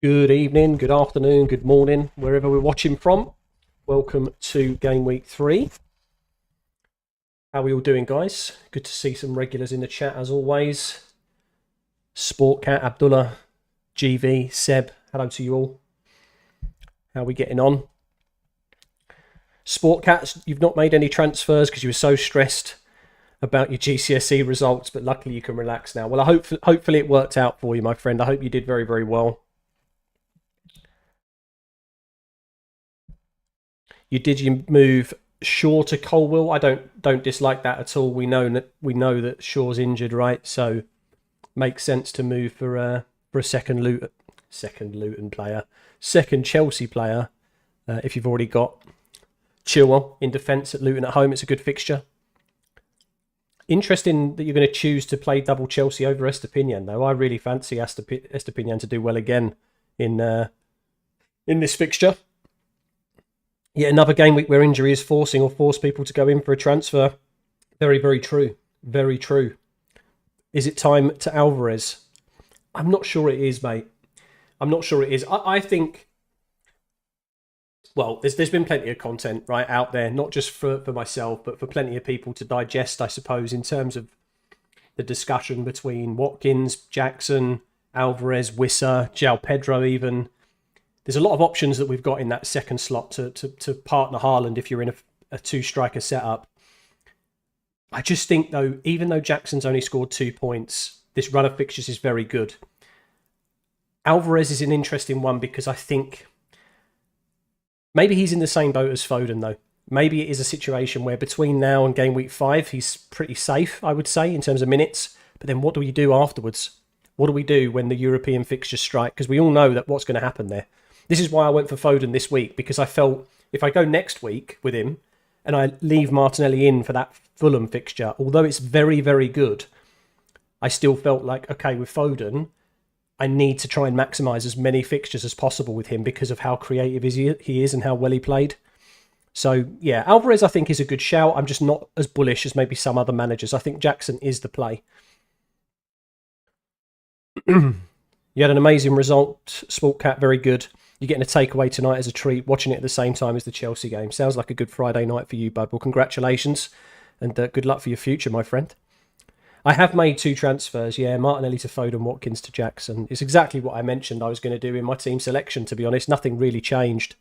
Good evening, good afternoon, good morning, wherever we're watching from. Welcome to Game Week 3. How are we all doing, guys? Good to see some regulars in the chat as always. Sportcat, Abdullah, GV, Seb, hello to you all. How are we getting on? Sportcats, you've not made any transfers because you were so stressed about your GCSE results, but luckily you can relax now. Well, hopefully it worked out for you, my friend. I hope you did very, very well. You move Shaw to Colwill? I don't dislike that at all. We know that Shaw's injured, right? So makes sense to move for a second Luton player, second Chelsea player. If you've already got Chilwell in defence at Luton at home, it's a good fixture. Interesting that you're going to choose to play double Chelsea over Estepinian, though. I really fancy Estepinian to do well again in this fixture. Yet another game week where injury is forcing or force people to go in for a transfer. Very, very true. Very true. Is it time to Alvarez? I'm not sure it is, mate. I'm not sure it is. I think, well, there's been plenty of content right out there, not just for myself, but for plenty of people to digest, I suppose, in terms of the discussion between Watkins, Jackson, Alvarez, Wissa, João Pedro even. There's a lot of options that we've got in that second slot to partner Haaland if you're in a two-striker setup. I just think, though, even though Jackson's only scored 2 points, this run of fixtures is very good. Alvarez is an interesting one because I think maybe he's in the same boat as Foden, though. Maybe it is a situation where between now and game week 5, he's pretty safe, I would say, in terms of minutes. But then what do we do afterwards? What do we do when the European fixtures strike? Because we all know that what's going to happen there. This is why I went for Foden this week, because I felt if I go next week with him and I leave Martinelli in for that Fulham fixture, although it's very, very good, I still felt like, okay, with Foden, I need to try and maximise as many fixtures as possible with him because of how creative he is and how well he played. So, yeah, Alvarez, I think, is a good shout. I'm just not as bullish as maybe some other managers. I think Jackson is the play. You had an amazing result, Sportcat, very good. You're getting a takeaway tonight as a treat, watching it at the same time as the Chelsea game. Sounds like a good Friday night for you, bud. Well, congratulations, and good luck for your future, my friend. I have made 2 transfers, yeah, Martinelli to Foden, Watkins to Jackson. It's exactly what I mentioned I was going to do in my team selection, to be honest. Nothing really changed.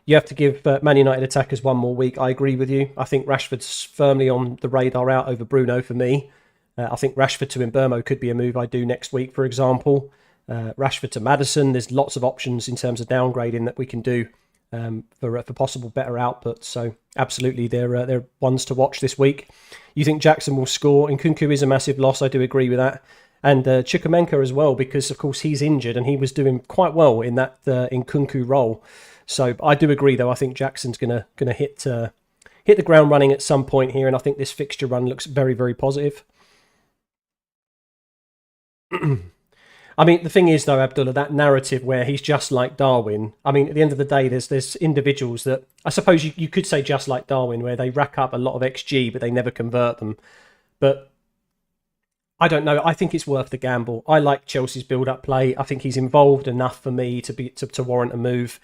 You have to give Man United attackers one more week. I agree with you. I think Rashford's firmly on the radar out over Bruno for me. I think Rashford to Mbeumo could be a move I do next week, for example. Rashford to Maddison. There's lots of options in terms of downgrading that we can do for possible better output. So absolutely, they're ones to watch this week. You think Jackson will score? Nkunku is a massive loss. I do agree with that. And Chukwuemeka as well, because of course he's injured and he was doing quite well in that Nkunku role. So I do agree, though. I think Jackson's gonna hit the ground running at some point here, and I think this fixture run looks very, very positive. I mean, the thing is, though, Abdullah, that narrative where he's just like Darwin, I mean, at the end of the day, there's individuals that, I suppose you could say just like Darwin, where they rack up a lot of XG, but they never convert them. But I don't know. I think it's worth the gamble. I like Chelsea's build-up play. I think he's involved enough for me to warrant a move.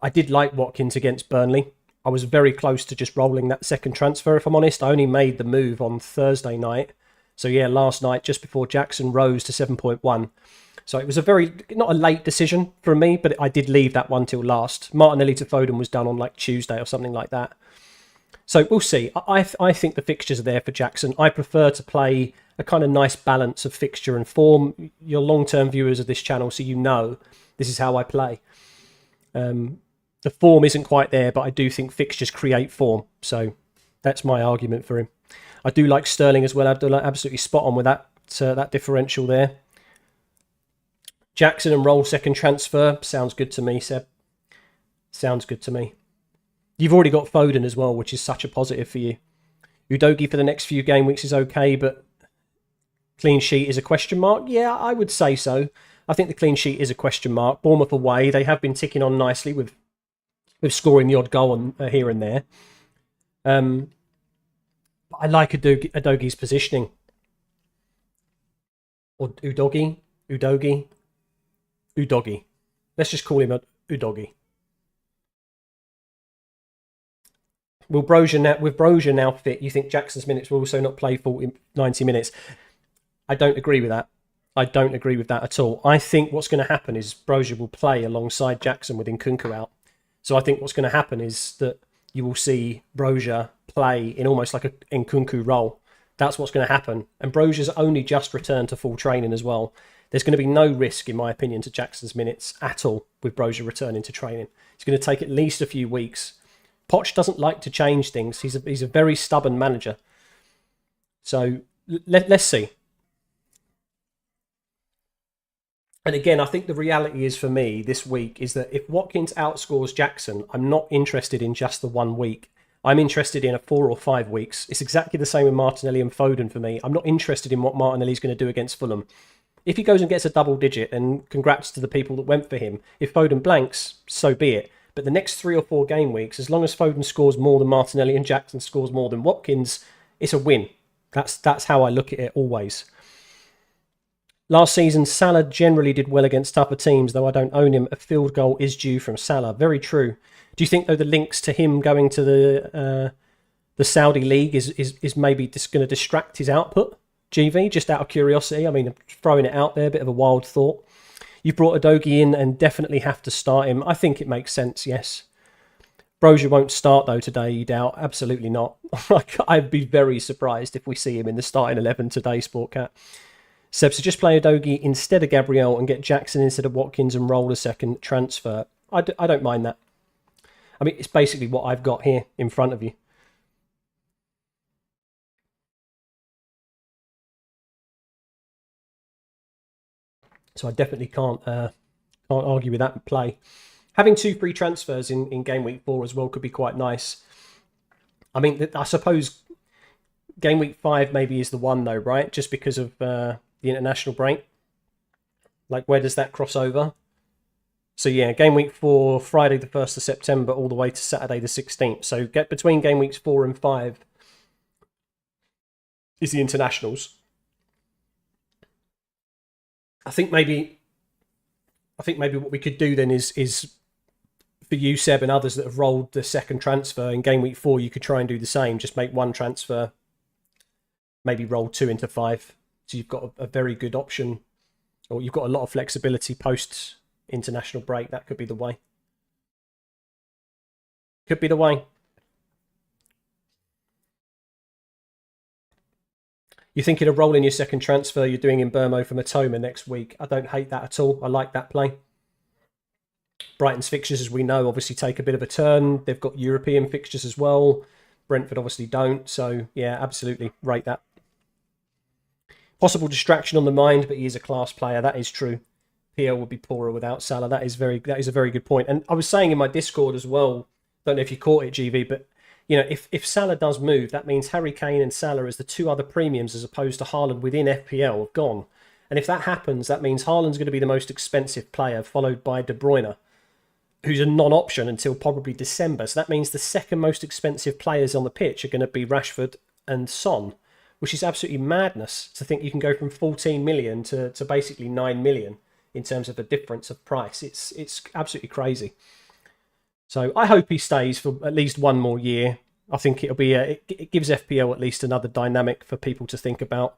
I did like Watkins against Burnley. I was very close to just rolling that second transfer, if I'm honest. I only made the move on Thursday night. So yeah, last night, just before Jackson rose to 7.1. So it was not a late decision for me, but I did leave that one till last. Martinelli to Foden was done on like Tuesday or something like that. So we'll see. I think the fixtures are there for Jackson. I prefer to play a kind of nice balance of fixture and form. You're long-term viewers of this channel, so you know this is how I play. The form isn't quite there, but I do think fixtures create form. So that's my argument for him. I do like Sterling as well, Abdullah. Absolutely spot on with that differential there. Jackson and roll second transfer. Sounds good to me, Seb. Sounds good to me. You've already got Foden as well, which is such a positive for you. Udogie for the next few game weeks is okay, but clean sheet is a question mark? Yeah, I would say so. I think the clean sheet is a question mark. Bournemouth away, they have been ticking on nicely with scoring the odd goal here and there. I like Udogie's positioning. Or Udogie. Udogi. Let's just call him a Udogi. Will Brozier now, with Brozier now fit, you think Jackson's minutes will also not play 90 minutes? I don't agree with that. I don't agree with that at all. I think what's going to happen is Brozier will play alongside Jackson with Nkunku out. So I think what's going to happen is that you will see Brozier play in almost like a Nkunku role. That's what's going to happen. And Brozier's only just returned to full training as well. There's going to be no risk, in my opinion, to Jackson's minutes at all with Brozier returning to training. It's going to take at least a few weeks. Poch doesn't like to change things. He's a very stubborn manager. So let's see. And again, I think the reality is for me this week is that if Watkins outscores Jackson, I'm not interested in just the 1 week. I'm interested in a 4 or 5 weeks. It's exactly the same with Martinelli and Foden for me. I'm not interested in what Martinelli's going to do against Fulham. If he goes and gets a double digit, and congrats to the people that went for him. If Foden blanks, so be it. But the next 3 or 4 game weeks, as long as Foden scores more than Martinelli and Jackson scores more than Watkins, it's a win. That's how I look at it always. Last season, Salah generally did well against tougher teams, though I don't own him. A field goal is due from Salah. Very true. Do you think, though, the links to him going to the Saudi League is maybe just going to distract his output? GV, just out of curiosity. I mean, I'm throwing it out there, a bit of a wild thought. You've brought Udogi in and definitely have to start him. I think it makes sense, yes. Brozier won't start, though, today, you doubt? Absolutely not. I'd be very surprised if we see him in the starting 11 today, Sportcat. Seb, so just play Udogi instead of Gabriel and get Jackson instead of Watkins and roll a second transfer. I don't mind that. I mean, it's basically what I've got here in front of you. So I definitely can't argue with that play. Having 2 free transfers in Game Week 4 as well could be quite nice. I mean, I suppose Game Week 5 maybe is the one, though, right? Just because of the international break. Like, where does that cross over? So, yeah, Game Week 4, Friday the 1st of September, all the way to Saturday the 16th. So, get between Game Weeks 4 and 5 is the internationals. I think maybe what we could do then is for you, Seb, and others that have rolled the second transfer in Game Week 4, you could try and do the same. Just make 1 transfer, maybe roll 2 into 5. So you've got a very good option, or you've got a lot of flexibility post international break. That could be the way. Could be the way. You're thinking of rolling your second transfer you're doing in Burmo for Matoma next week. I don't hate that at all. I like that play. Brighton's fixtures, as we know, obviously take a bit of a turn. They've got European fixtures as well. Brentford obviously don't. So, yeah, absolutely rate that. Possible distraction on the mind, but he is a class player. That is true. PL would be poorer without Salah. That is a very good point. And I was saying in my Discord as well, don't know if you caught it, GV, but you know, if Salah does move, that means Harry Kane and Salah as the 2 other premiums as opposed to Haaland within FPL have gone. And if that happens, that means Haaland's going to be the most expensive player, followed by De Bruyne, who's a non-option until probably December. So that means the second most expensive players on the pitch are going to be Rashford and Son, which is absolutely madness to think you can go from 14 million to basically 9 million in terms of the difference of price. It's absolutely crazy. So I hope he stays for at least 1 more year. I think it'll be it gives FPL at least another dynamic for people to think about.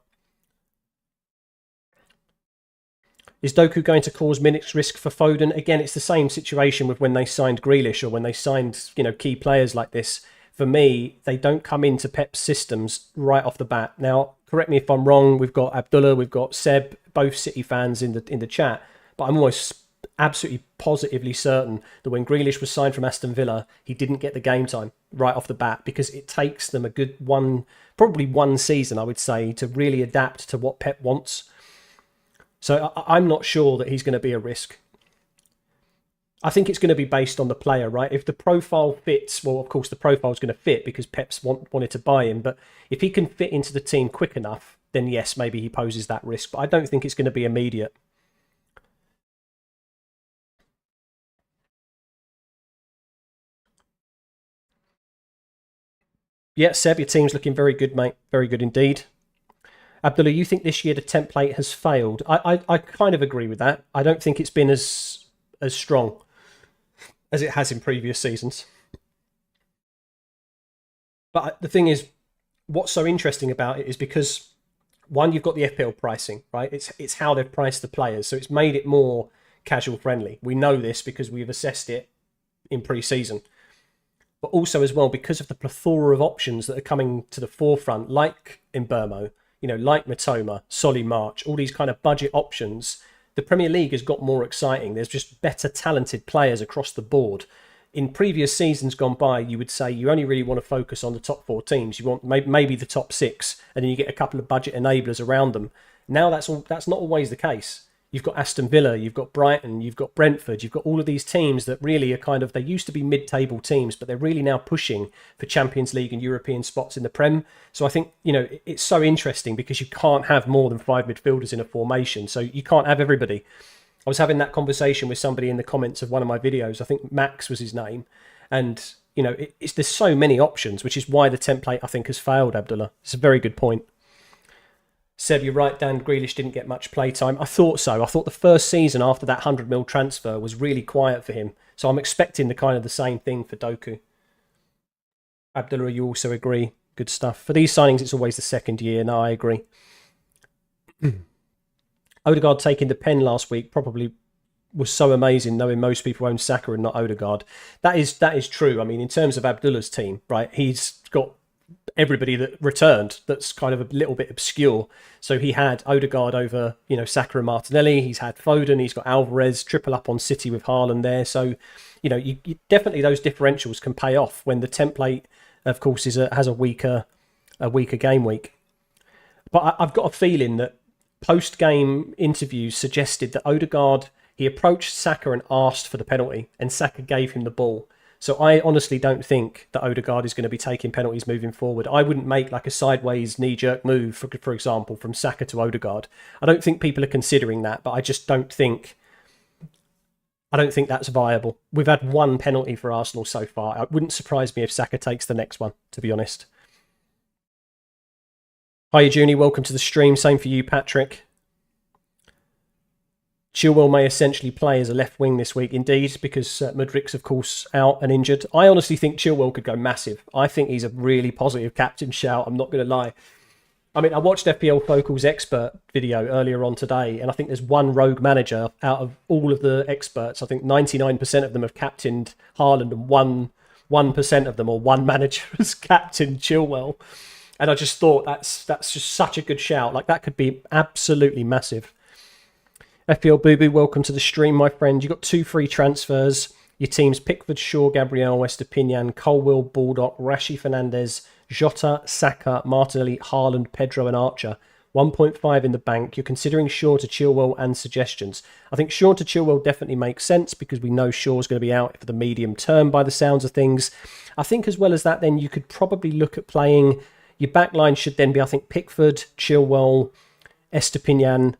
Is Doku going to cause minutes risk for Foden? Again, it's the same situation with when they signed Grealish or when they signed, key players like this. For me, they don't come into Pep's systems right off the bat. Now, correct me if I'm wrong. We've got Abdullah, we've got Seb, both City fans in the chat. But I'm almost absolutely positively certain that when Grealish was signed from Aston Villa, he didn't get the game time right off the bat because it takes them a good probably one season, I would say, to really adapt to what Pep wants. So I'm not sure that he's going to be a risk. I think it's going to be based on the player, right? If the profile fits, well, of course, the profile is going to fit because Pep's wanted to buy him. But if he can fit into the team quick enough, then yes, maybe he poses that risk. But I don't think it's going to be immediate. Yeah, Seb, your team's looking very good, mate. Very good indeed. Abdullah, you think this year the template has failed? I kind of agree with that. I don't think it's been as strong as it has in previous seasons. But the thing is, what's so interesting about it is because one, you've got the FPL pricing, right? It's how they've priced the players, so it's made it more casual friendly. We know this because we've assessed it in pre-season. But also as well, because of the plethora of options that are coming to the forefront, like in Burmo, like Matoma, Solly March, all these kind of budget options, the Premier League has got more exciting. There's just better talented players across the board. In previous seasons gone by, you would say you only really want to focus on the top 4 teams. You want maybe the top 6, and then you get a couple of budget enablers around them. Now that's not always the case. You've got Aston Villa, you've got Brighton, you've got Brentford, you've got all of these teams that really are kind of, they used to be mid-table teams, but they're really now pushing for Champions League and European spots in the Prem. So I think, it's so interesting because you can't have more than 5 midfielders in a formation. So you can't have everybody. I was having that conversation with somebody in the comments of one of my videos. I think Max was his name. And, there's so many options, which is why the template, I think, has failed, Abdullah. It's a very good point. Seb, you're right, Dan Grealish didn't get much playtime. I thought so. I thought the first season after that 100 mil transfer was really quiet for him. So I'm expecting the same thing for Doku. Abdullah, you also agree? Good stuff. For these signings, it's always the second year. No, I agree. Odegaard taking the pen last week probably was so amazing, knowing most people own Saka and not Odegaard. That is true. I mean, in terms of Abdullah's team, right, he's got everybody that returned that's kind of a little bit obscure. So he had Odegaard over, Saka and Martinelli. He's had Foden. He's got Alvarez, triple up on City with Haaland there. So, you definitely those differentials can pay off when the template, of course, has a weaker game week. But I've got a feeling that post-game interviews suggested that Odegaard, he approached Saka and asked for the penalty, and Saka gave him the ball. So I honestly don't think that Odegaard is going to be taking penalties moving forward. I wouldn't make like a sideways knee-jerk move, for example, from Saka to Odegaard. I don't think people are considering that, but I just don't think that's viable. We've had 1 penalty for Arsenal so far. It wouldn't surprise me if Saka takes the next one, to be honest. Hi, Junie. Welcome to the stream. Same for you, Patrick. Chilwell may essentially play as a left wing this week, indeed, because Mudrik's, of course, out and injured. I honestly think Chilwell could go massive. I think he's a really positive captain shout. I'm not going to lie. I mean, I watched FPL Focal's expert video earlier on today, and I think there's one rogue manager out of all of the experts. I think 99% of them have captained Haaland, and 1% of them, or one manager, has captained Chilwell. And I just thought that's just such a good shout. Like, that could be absolutely massive. FPL Boo Boo, welcome to the stream, my friend. You got 2 free transfers. Your team's Pickford, Shaw, Gabriel, Estepinian, Colwill, Baldock, Rashi Fernandez, Jota, Saka, Martinelli, Haaland, Pedro and Archer. 1.5 in the bank. You're considering Shaw to Chilwell and suggestions. I think Shaw to Chilwell definitely makes sense because we know Shaw's going to be out for the medium term by the sounds of things. I think as well as that, then you could probably look at playing... Your backline should then be, I think, Pickford, Chilwell, Estepinian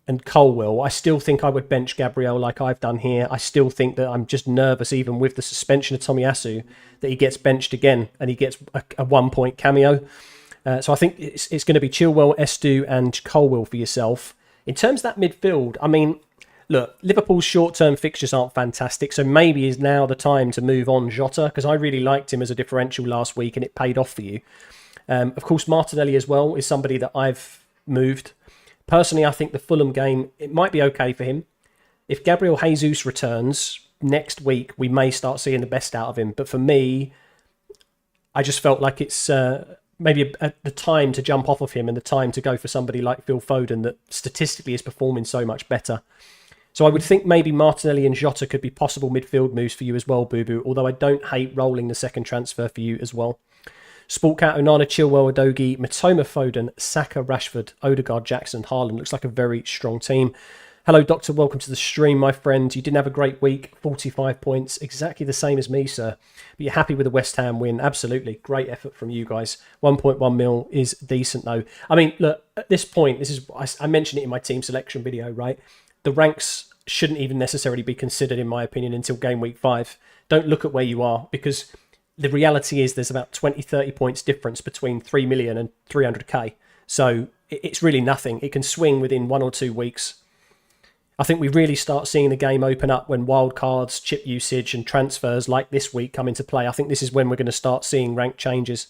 and Colwill. I still think I would bench Gabriel like I've done here. I still think that I'm just nervous, even with the suspension of Tomiyasu, that he gets benched again and he gets a 1-point cameo. So I think it's going to be Chilwell, Estu and Colwill for yourself. In terms of that midfield, I mean, look, Liverpool's short-term fixtures aren't fantastic, so maybe is now the time to move on Jota, because I really liked him as a differential last week and it paid off for you. Of course, Martinelli as well is somebody that I've moved. Personally, I think the Fulham game, it might be okay for him. If Gabriel Jesus returns next week, we may start seeing the best out of him. But for me, I just felt like it's maybe the time to jump off of him and the time to go for somebody like Phil Foden that statistically is performing so much better. So I would think maybe Martinelli and Jota could be possible midfield moves for you as well, Boo Boo, although I don't hate rolling the second transfer for you as well. Sportcat, Onana, Chilwell, Udogie, Matoma, Foden, Saka, Rashford, Odegaard, Jackson, Haaland. Looks like a very strong team. Hello, Doctor. Welcome to the stream, my friend. You didn't have a great week. 45 points. Exactly the same as me, sir. But you're happy with the West Ham win. Absolutely. Great effort from you guys. 1.1 mil is decent, though. I mean, look, at this point, I mentioned it in my team selection video, right? The ranks shouldn't even necessarily be considered, in my opinion, until game week 5. Don't look at where you are, because the reality is there's about 20, 30 points difference between 3 million and 300k. So it's really nothing. It can swing within 1 or 2 weeks. I think we really start seeing the game open up when wildcards, chip usage and transfers like this week come into play. I think this is when we're going to start seeing rank changes.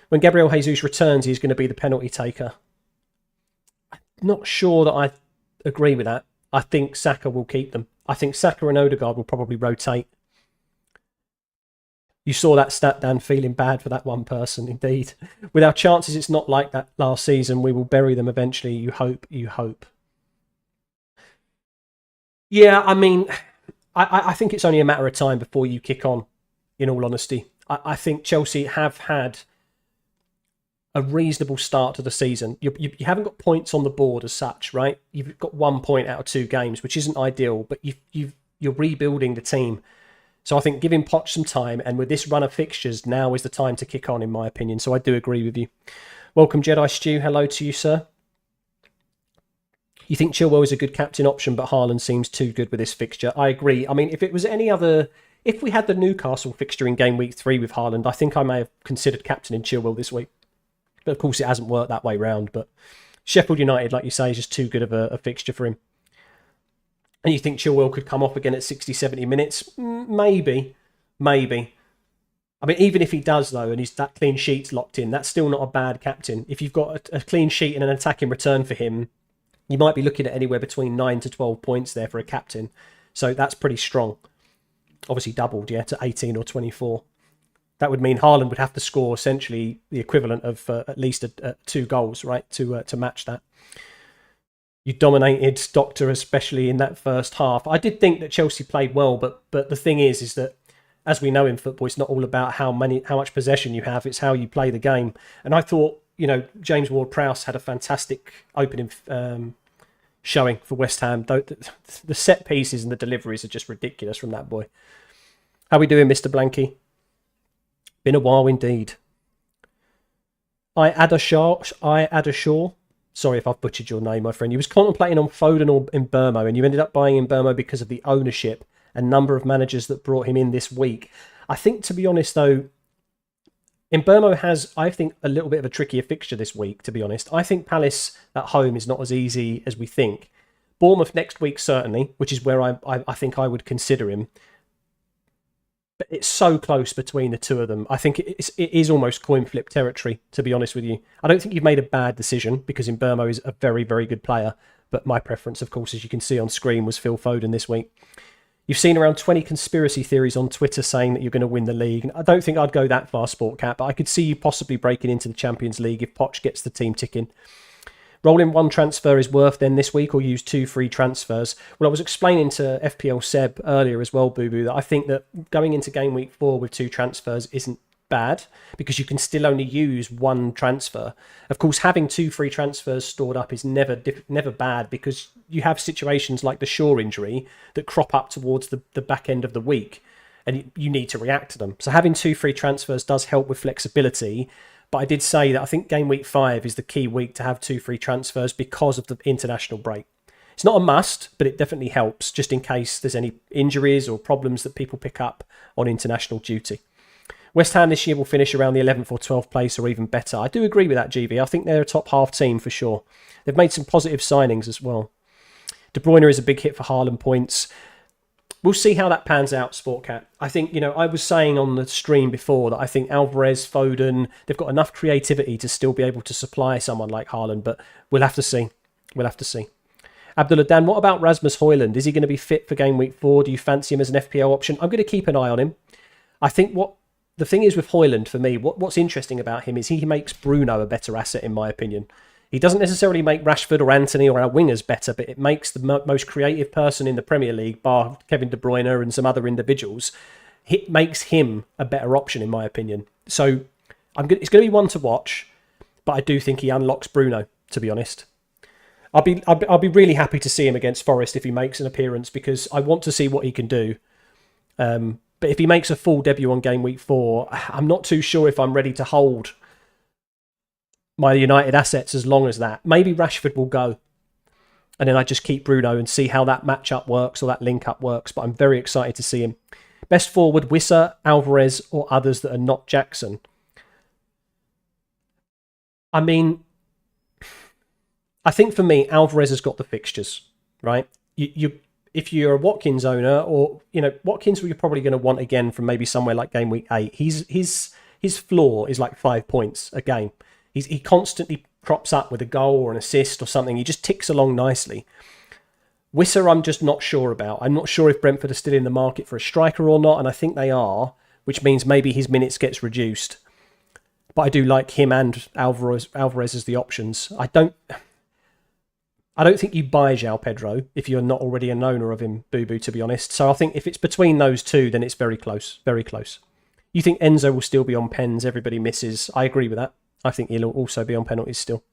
When Gabriel Jesus returns, he's going to be the penalty taker. I'm not sure that I agree with that. I think Saka will keep them. I think Saka and Odegaard will probably rotate. You saw that stat, Dan, feeling bad for that one person, indeed. With our chances, it's not like that last season. We will bury them eventually. You hope, you hope. Yeah, I mean, I think it's only a matter of time before you kick on, in all honesty. I think Chelsea have had a reasonable start to the season. You haven't got points on the board as such, right? You've got 1 point out of 2 games, which isn't ideal, but you're rebuilding the team. So I think giving Poch some time, and with this run of fixtures, now is the time to kick on, in my opinion. So I do agree with you. Welcome, Jedi Stew. Hello to you, sir. You think Chilwell is a good captain option, but Haaland seems too good with this fixture. I agree. I mean, if it was any other... If we had the Newcastle fixture in game week 3 with Haaland, I think I may have considered captaining Chilwell this week. But of course, it hasn't worked that way round. But Sheffield United, like you say, is just too good of a fixture for him. And you think Chilwell could come off again at 60, 70 minutes? Maybe. I mean, even if he does, though, and that clean sheet's locked in, that's still not a bad captain. If you've got a clean sheet and an attacking return for him, you might be looking at anywhere between 9 to 12 points there for a captain. So that's pretty strong. Obviously doubled, yeah, to 18 or 24. That would mean Haaland would have to score essentially the equivalent of at least 2 goals, right, to match that. You dominated Doctor, especially in that first half. I did think that Chelsea played well, but the thing is that, as we know in football, it's not all about how much possession you have, it's how you play the game. And I thought, James Ward-Prowse had a fantastic opening showing for West Ham. The set pieces and the deliveries are just ridiculous from that boy. How we doing, Mr. Blanky? Been a while indeed. I Adashaw. Sorry if I've butchered your name, my friend. You was contemplating on Foden or Mbeumo, and you ended up buying Mbeumo because of the ownership and number of managers that brought him in this week. I think, to be honest, though, Mbeumo has, I think, a little bit of a trickier fixture this week, to be honest. I think Palace at home is not as easy as we think. Bournemouth next week, certainly, which is where I think I would consider him. But it's so close between the two of them. I think it is almost coin flip territory, to be honest with you. I don't think you've made a bad decision, because Mbeumo is a very, very good player. But my preference, of course, as you can see on screen, was Phil Foden this week. You've seen around 20 conspiracy theories on Twitter saying that you're going to win the league. I don't think I'd go that far, Sportcat, but I could see you possibly breaking into the Champions League if Poch gets the team ticking. Rolling 1 transfer is worth then this week, or use 2 free transfers? Well, I was explaining to FPL Seb earlier as well, Boo Boo, that I think that going into game week 4 with 2 transfers isn't bad, because you can still only use 1 transfer. Of course, having 2 free transfers stored up is never bad, because you have situations like the Shaw injury that crop up towards the back end of the week, and you need to react to them. So having 2 free transfers does help with flexibility. But I did say that I think game week 5 is the key week to have 2 free transfers because of the international break. It's not a must, but it definitely helps, just in case there's any injuries or problems that people pick up on international duty. West Ham this year will finish around the 11th or 12th place, or even better. I do agree with that, GV. I think they're a top half team for sure. They've made some positive signings as well. De Bruyne is a big hit for Haaland points. We'll see how that pans out, Sportcat. I think, I was saying on the stream before that I think Alvarez, Foden, they've got enough creativity to still be able to supply someone like Haaland, but we'll have to see. Abdullah Dan, what about Rasmus Højlund? Is he going to be fit for game week 4? Do you fancy him as an FPL option? I'm going to keep an eye on him. I think the thing is with Højlund, for me, what's interesting about him is he makes Bruno a better asset, in my opinion. He doesn't necessarily make Rashford or Antony or our wingers better, but it makes the most creative person in the Premier League, bar Kevin De Bruyne and some other individuals, it makes him a better option, in my opinion. So it's going to be one to watch, but I do think he unlocks Bruno, to be honest. I'll be really happy to see him against Forest if he makes an appearance, because I want to see what he can do. But if he makes a full debut on game week 4, I'm not too sure if I'm ready to hold my United assets as long as that. Maybe Rashford will go, and then I just keep Bruno and see how that matchup works or that link-up works, but I'm very excited to see him. Best forward, Wissa, Alvarez, or others that are not Jackson? I mean, I think for me, Alvarez has got the fixtures, right? If you're a Watkins owner, or Watkins, you're probably going to want again from maybe somewhere like game week 8. His floor is like 5 points a game. He constantly crops up with a goal or an assist or something. He just ticks along nicely. Wissa, I'm just not sure about. I'm not sure if Brentford are still in the market for a striker or not, and I think they are, which means maybe his minutes gets reduced. But I do like him and Alvarez as the options. I don't think you buy João Pedro if you're not already an owner of him, Boo Boo, to be honest. So I think if it's between those two, then it's very close, very close. You think Enzo will still be on pens, everybody misses. I agree with that. I think he'll also be on penalties still.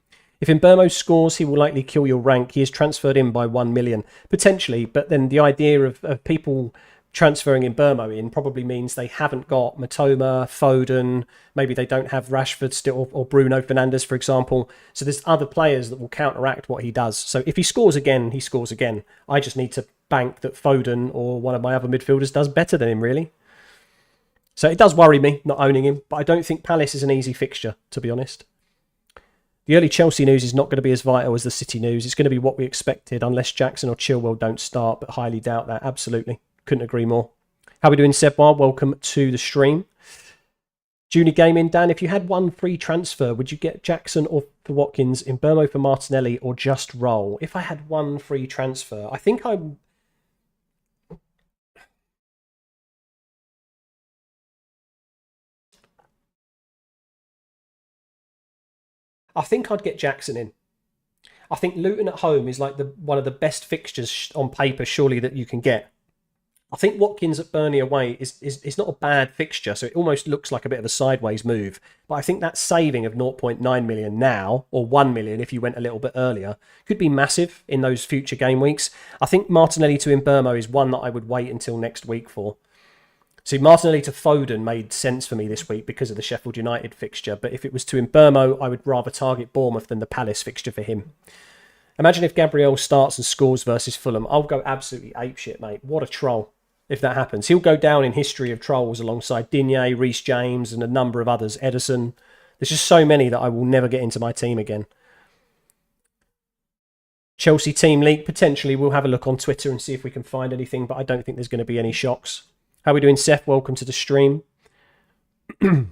If Mbeumo scores, he will likely kill your rank. He is transferred in by 1 million, potentially. But then the idea of people transferring Mbeumo in probably means they haven't got Matoma, Foden, maybe they don't have Rashford still, or Bruno Fernandes, for example. So there's other players that will counteract what he does. So if he scores again, he scores again. I just need to bank that Foden or one of my other midfielders does better than him, really. So it does worry me not owning him, but I don't think Palace is an easy fixture, to be honest. The early Chelsea news is not going to be as vital as the City news. It's going to be what we expected, unless Jackson or Chilwell don't start, but highly doubt that. Absolutely. Couldn't agree more. How are we doing, Sebwar? Welcome to the stream. Junior Gaming, Dan, if you had one free transfer, would you get Jackson or for Watkins, Mbeumo for Martinelli, or just roll? If I had one free transfer, I think I'd get Jackson in. I think Luton at home is like one of the best fixtures on paper, surely, that you can get. I think Watkins at Burnley away is not a bad fixture, so it almost looks like a bit of a sideways move. But I think that saving of 0.9 million now, or 1 million if you went a little bit earlier, could be massive in those future game weeks. I think Martinelli to Mbeumo is one that I would wait until next week for. See, Martinelli to Foden made sense for me this week because of the Sheffield United fixture, but if it was to Mbeumo, I would rather target Bournemouth than the Palace fixture for him. Imagine if Gabriel starts and scores versus Fulham. I'll go absolutely apeshit, mate. What a troll if that happens. He'll go down in history of trolls alongside Digne, Reece James, and a number of others. Edison. There's just so many that I will never get into my team again. Chelsea team leak, potentially. We'll have a look on Twitter and see if we can find anything, but I don't think there's going to be any shocks. How are we doing, Seth? Welcome to the stream.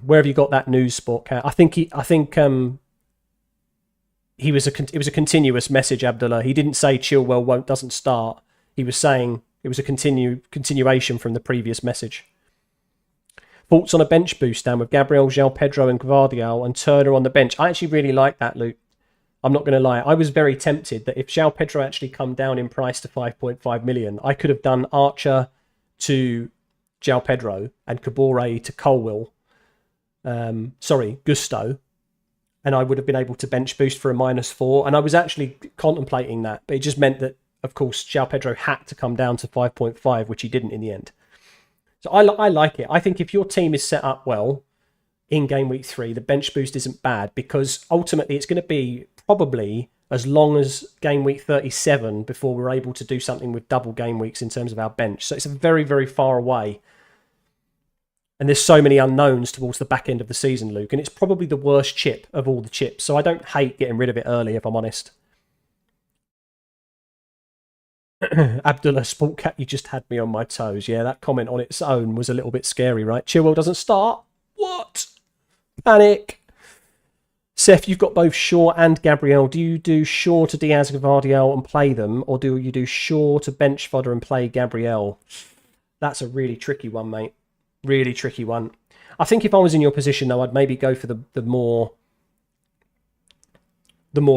Where have you got that news, Sportcat? I think it was a continuous message, Abdullah. He didn't say Chilwell doesn't start. He was saying it was a continuation from the previous message. Thoughts on a bench boost, Dan, with Gabriel, João Pedro and Gvardiol and Turner on the bench? I actually really like that, Luke. I'm not going to lie. I was very tempted that if João Pedro actually come down in price to 5.5 million, I could have done Archer to João Pedro and Kabore to Colwill. Gusto. And I would have been able to bench boost for a -4. And I was actually contemplating that, but it just meant that, of course, João Pedro had to come down to 5.5, which he didn't in the end. So I like it. I think if your team is set up well in game week 3, the bench boost isn't bad, because ultimately it's going to be probably as long as game week 37 before we're able to do something with double game weeks in terms of our bench. So it's very, very far away. And there's so many unknowns towards the back end of the season, Luke. And it's probably the worst chip of all the chips. So I don't hate getting rid of it early, if I'm honest. Abdullah Sportcat, you just had me on my toes. Yeah, that comment on its own was a little bit scary, right? Chilwell doesn't start. What? Panic. Seth, you've got both Shaw and Gabriel. Do you do Shaw to Diaz and Gvardiol and play them? Or do you do Shaw to bench fodder and play Gabriel? That's a really tricky one, mate. Really tricky one. I think if I was in your position, though, I'd maybe go for the more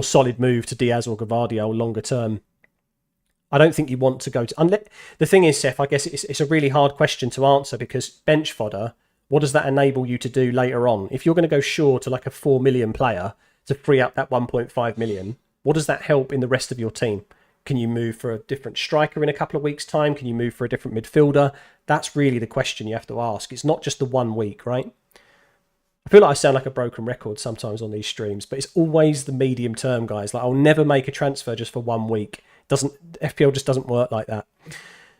solid move to Diaz or Gvardiol longer term. I don't think you want to go to... The thing is, Seth, I guess it's a really hard question to answer, because bench fodder, what does that enable you to do later on? If you're going to go short to like a 4 million player to free up that 1.5 million, what does that help in the rest of your team? Can you move for a different striker in a couple of weeks' time? Can you move for a different midfielder? That's really the question you have to ask. It's not just the 1 week, right? I feel like I sound like a broken record sometimes on these streams, but it's always the medium term, guys. Like, I'll never make a transfer just for 1 week. FPL just doesn't work like that.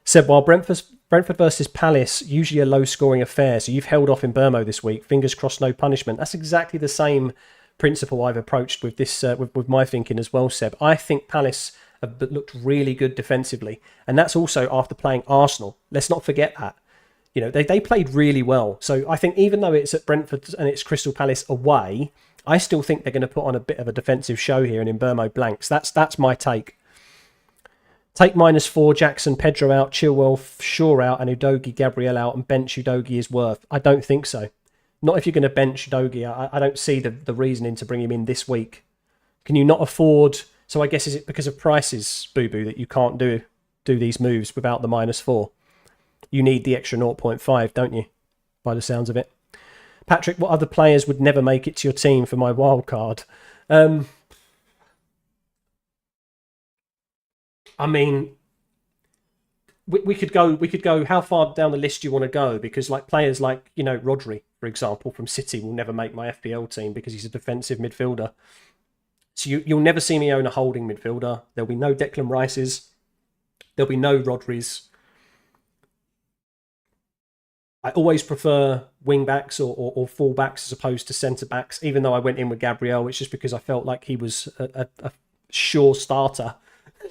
Said, while Brentford versus Palace, usually a low-scoring affair, so you've held off in Mbeumo this week. Fingers crossed, no punishment. That's exactly the same principle I've approached with this with my thinking as well, Seb. I think Palace have looked really good defensively, and that's also after playing Arsenal. Let's not forget that. You know, they played really well. So I think even though it's at Brentford and it's Crystal Palace away, I still think they're going to put on a bit of a defensive show here in Mbeumo blanks. That's my take. Take -4, Jackson, Pedro out, Chilwell, Shaw out, and Udogie, Gabriel out, and bench Udogie is worth. I don't think so. Not if you're going to bench Udogie. I don't see the reasoning to bring him in this week. Can you not afford... So I guess is it because of prices, Boo Boo, that you can't do these moves without the -4? You need the extra 0.5, don't you? By the sounds of it. Patrick, what other players would never make it to your team for my wild card? I mean, we could go. How far down the list do you want to go? Because like players like, you know, Rodri, for example, from City will never make my FPL team because he's a defensive midfielder. So you'll never see me own a holding midfielder. There'll be no Declan Rices. There'll be no Rodris. I always prefer wing backs or full backs as opposed to centre backs. Even though I went in with Gabriel, it's just because I felt like he was a sure starter.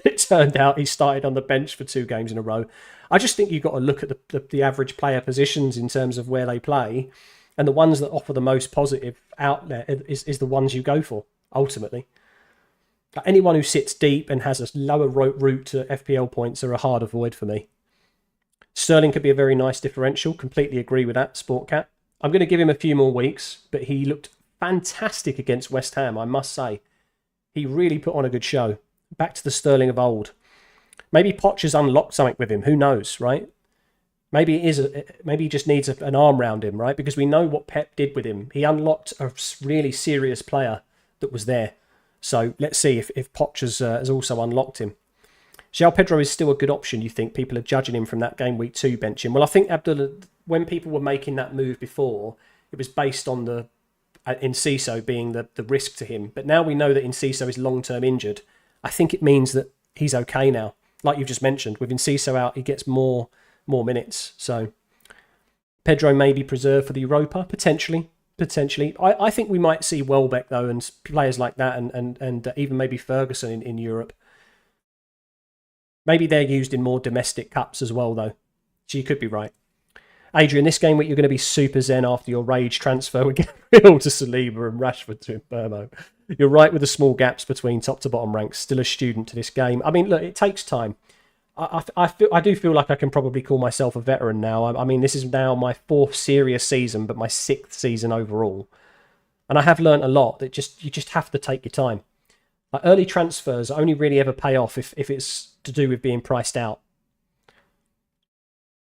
It turned out he started on the bench for 2 games in a row. I just think you've got to look at the average player positions in terms of where they play, and the ones that offer the most positive outlet is the ones you go for, ultimately. Anyone who sits deep and has a lower route to FPL points are a hard avoid for me. Sterling could be a very nice differential. Completely agree with that, Sportcat. I'm going to give him a few more weeks, but he looked fantastic against West Ham, I must say. He really put on a good show. Back to the Sterling of old. Maybe Poch has unlocked something with him. Who knows, right? Maybe maybe he just needs an arm round him, right? Because we know what Pep did with him. He unlocked a really serious player that was there. So let's see if Poch has also unlocked him. João Pedro is still a good option, you think? People are judging him from that game week 2 benching. Well, I think, Abdullah, when people were making that move before, it was based on the Enciso being the risk to him. But now we know that Enciso is long-term injured. I think it means that he's okay now. Like you've just mentioned, with Enciso out, he gets more minutes. So Pedro may be preserved for the Europa, potentially. I think we might see Welbeck, though, and players like that, and even maybe Ferguson in Europe. Maybe they're used in more domestic cups as well, though. So you could be right. Adrian, this game week you're going to be super zen after your rage transfer with Gabriel to Saliba and Rashford to Mbeumo. You're right with the small gaps between top to bottom ranks. Still a student to this game. I mean, look, it takes time. I do feel like I can probably call myself a veteran now. I mean, this is now my 4th serious season, but my 6th season overall. And I have learnt a lot that you just have to take your time. Like early transfers only really ever pay off if it's to do with being priced out.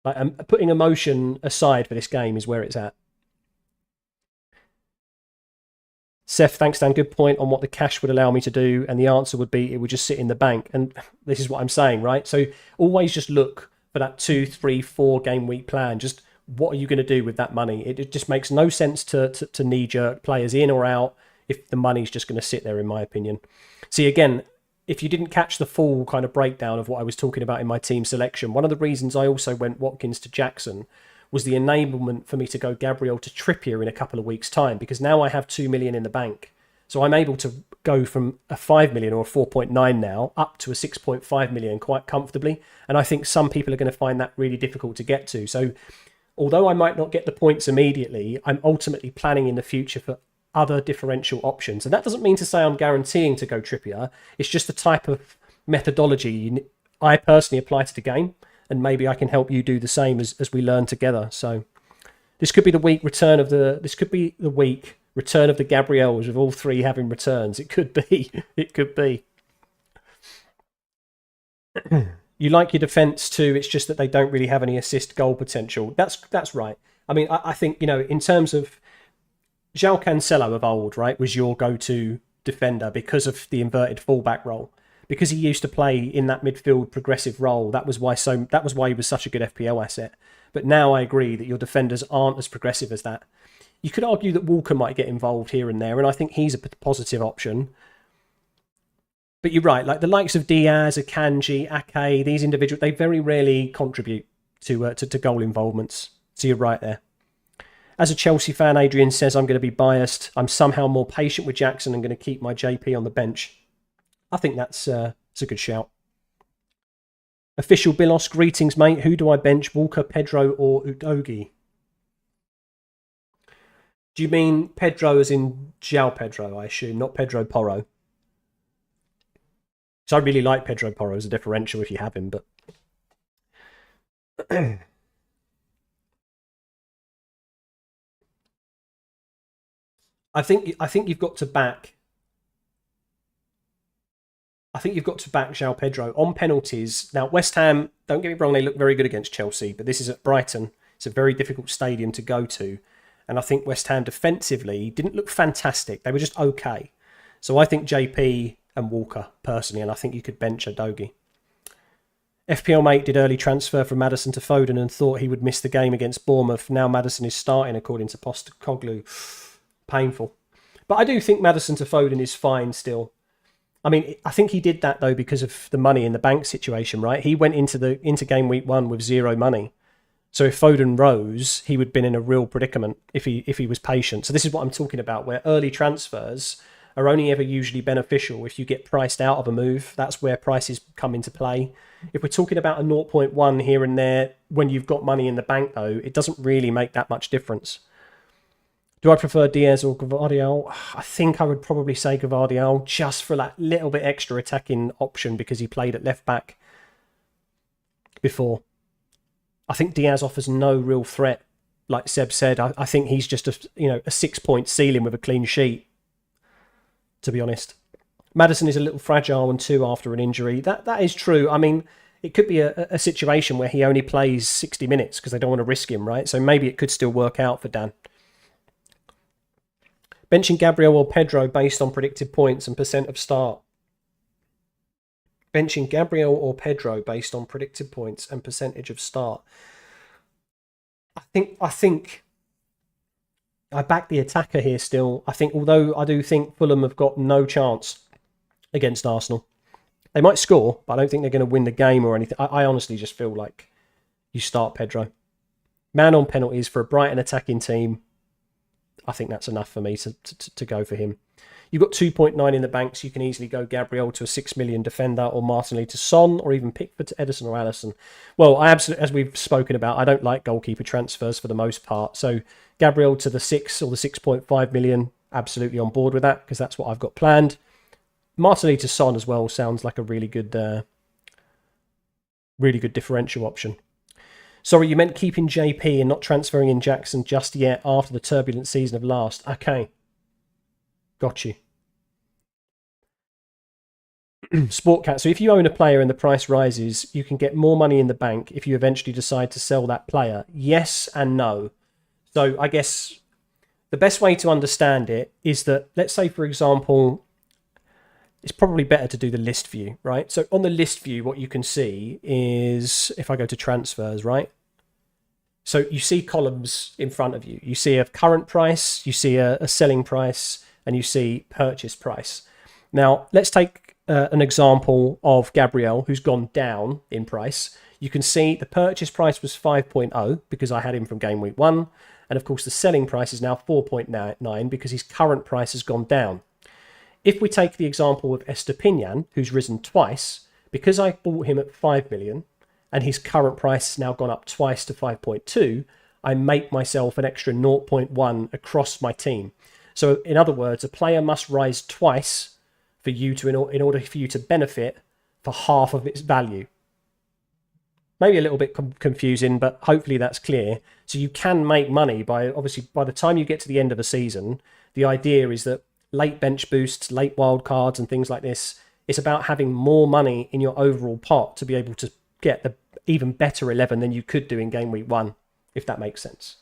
Like putting emotion aside for this game is where it's at. Seth, thanks, Dan. Good point on what the cash would allow me to do. And the answer would be it would just sit in the bank. And this is what I'm saying, right? So always just look for that 2, 3, 4 game week plan. Just what are you going to do with that money? It just makes no sense to knee-jerk players in or out if the money's just going to sit there, in my opinion. See, again, if you didn't catch the full kind of breakdown of what I was talking about in my team selection, one of the reasons I also went Watkins to Jackson was the enablement for me to go Gabriel to Trippier in a couple of weeks' time, because now I have 2 million in the bank. So I'm able to go from a 5 million or a 4.9 now up to a 6.5 million quite comfortably. And I think some people are going to find that really difficult to get to. So although I might not get the points immediately, I'm ultimately planning in the future for other differential options. And that doesn't mean to say I'm guaranteeing to go Trippier. It's just the type of methodology I personally apply to the game. And maybe I can help you do the same as we learn together. So this could be the week return of the Gabriels with all 3 having returns. It could be. It could be. You like your defence too. It's just that they don't really have any assist goal potential. That's right. I mean, I think, in terms of João Cancelo of old, right, was your go-to defender because of the inverted fullback role. Because he used to play in that midfield progressive role, that was why he was such a good FPL asset. But now I agree that your defenders aren't as progressive as that. You could argue that Walker might get involved here and there, and I think he's a positive option. But you're right, like the likes of Diaz, Akanji, Ake, these individuals, they very rarely contribute to goal involvements. So you're right there. As a Chelsea fan, Adrian says I'm going to be biased. I'm somehow more patient with Jackson and going to keep my JP on the bench. I think that's a good shout. Official Bilos, greetings, mate. Who do I bench, Walker, Pedro, or Udogi? Do you mean Pedro as in João Pedro, I assume, not Pedro Porro? So I really like Pedro Porro as a differential if you have him, but... I think you've got to back... I think you've got to back João Pedro on penalties. Now, West Ham, don't get me wrong, they look very good against Chelsea, but this is at Brighton. It's a very difficult stadium to go to. And I think West Ham defensively didn't look fantastic. They were just okay. So I think JP and Walker, personally, and I think you could bench Udogi. FPL mate did early transfer from Maddison to Foden and thought he would miss the game against Bournemouth. Now Maddison is starting, according to Postecoglou. Painful. But I do think Maddison to Foden is fine still. I mean, I think he did that, though, because of the money in the bank situation, right? He went into game week 1 with zero money. So if Foden rose, he would have been in a real predicament if he was patient. So this is what I'm talking about, where early transfers are only ever usually beneficial if you get priced out of a move. That's where prices come into play. If we're talking about a 0.1 here and there, when you've got money in the bank, though, it doesn't really make that much difference. Do I prefer Diaz or Gvardiol? I think I would probably say Gvardiol, just for that little bit extra attacking option because he played at left back before. I think Diaz offers no real threat. Like Seb said, I think he's just a 6-point ceiling with a clean sheet, to be honest. Maddison is a little fragile and 2 after an injury. That is true. I mean, it could be a situation where he only plays 60 minutes because they don't want to risk him, right? So maybe it could still work out for Dan. Benching Gabriel or Pedro based on predicted points and percent of start. Benching Gabriel or Pedro based on predicted points and percentage of start. I think I back the attacker here still. I think, although I do think Fulham have got no chance against Arsenal. They might score, but I don't think they're going to win the game or anything. I honestly just feel like you start Pedro. Man on penalties for a Brighton attacking team. I think that's enough for me to go for him. You've got 2.9 in the bank, so you can easily go Gabriel to a 6 million defender, or Martinelli to Son, or even Pickford to Edison or Alisson. Well, I absolutely, as we've spoken about, I don't like goalkeeper transfers for the most part. So Gabriel to the 6 or the 6.5 million, absolutely on board with that, because that's what I've got planned. Martinelli to Son as well sounds like a really good differential option. Sorry, you meant keeping JP and not transferring in Jackson just yet after the turbulent season of last. Okay. Got you. Sportcat. So if you own a player and the price rises, you can get more money in the bank if you eventually decide to sell that player. Yes and no. So I guess the best way to understand it is that, let's say, for example, it's probably better to do the list view, right? So on the list view, what you can see is, if I go to transfers, right? So you see columns in front of you. You see a current price, you see a selling price, and you see purchase price. Now, let's take an example of Gabriel, who's gone down in price. You can see the purchase price was 5.0 because I had him from game week 1. And of course, the selling price is now 4.9 because his current price has gone down. If we take the example of Estepinian, who's risen twice, because I bought him at 5 million and his current price has now gone up twice to 5.2, I make myself an extra 0.1 across my team. So in other words, a player must rise twice for you to, in order for you to benefit for half of its value. Maybe a little bit confusing, but hopefully that's clear. So you can make money by, obviously, by the time you get to the end of a season, the idea is that late bench boosts, late wildcards and things like this, it's about having more money in your overall pot to be able to get the even better 11 than you could do in game week 1, if that makes sense.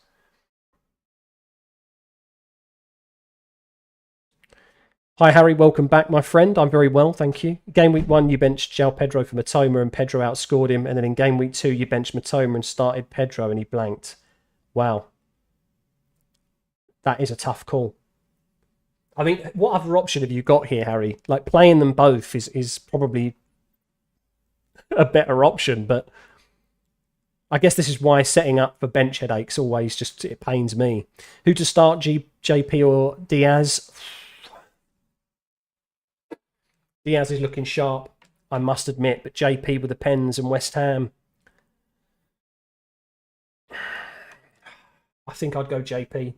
Hi Harry, welcome back, my friend. I'm very well, thank you. Game week 1, you benched João Pedro for Matoma and Pedro outscored him. And then in game week 2, you benched Matoma and started Pedro and he blanked. Wow. That is a tough call. I mean, what other option have you got here, Harry? Like, playing them both is probably a better option, but I guess this is why setting up for bench headaches always just, it pains me. Who to start, JP or Diaz? Diaz is looking sharp, I must admit, but JP with the pens and West Ham. I think I'd go JP.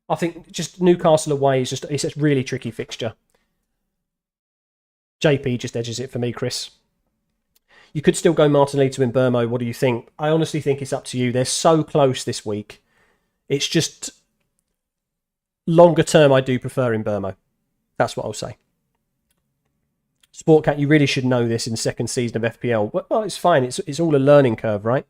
I think just Newcastle away is it's a really tricky fixture. JP just edges it for me, Chris. You could still go Martinelli to Mbeumo. What do you think? I honestly think it's up to you. They're so close this week. It's just longer term, I do prefer Mbeumo. That's what I'll say. Sportcat, you really should know this in second season of FPL. Well, it's fine. It's all a learning curve, right?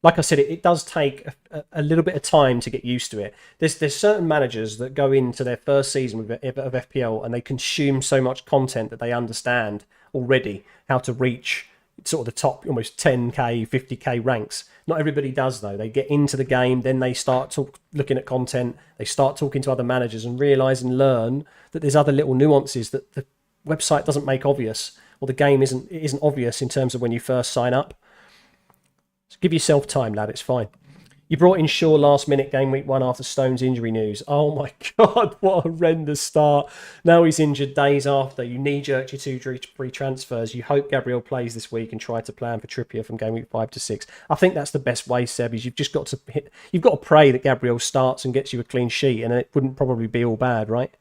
Like I said, it does take a little bit of time to get used to it. There's certain managers that go into their first season of FPL and they consume so much content that they understand already how to reach sort of the top almost 10k, 50k ranks. Not everybody does though. They get into the game, then they start looking at content, they start talking to other managers and realise and learn that there's other little nuances that the website doesn't make obvious, or the game isn't obvious in terms of when you first sign up. So give yourself time, lad. It's fine. You brought in Shaw last minute game week 1 after Stone's injury news. Oh my God, what a horrendous start. Now he's injured days after. You knee-jerked your 2 free transfers. You hope Gabriel plays this week and try to plan for Trippier from game week 5 to 6. I think that's the best way, Seb, is you've got to pray that Gabriel starts and gets you a clean sheet, and it wouldn't probably be all bad, right?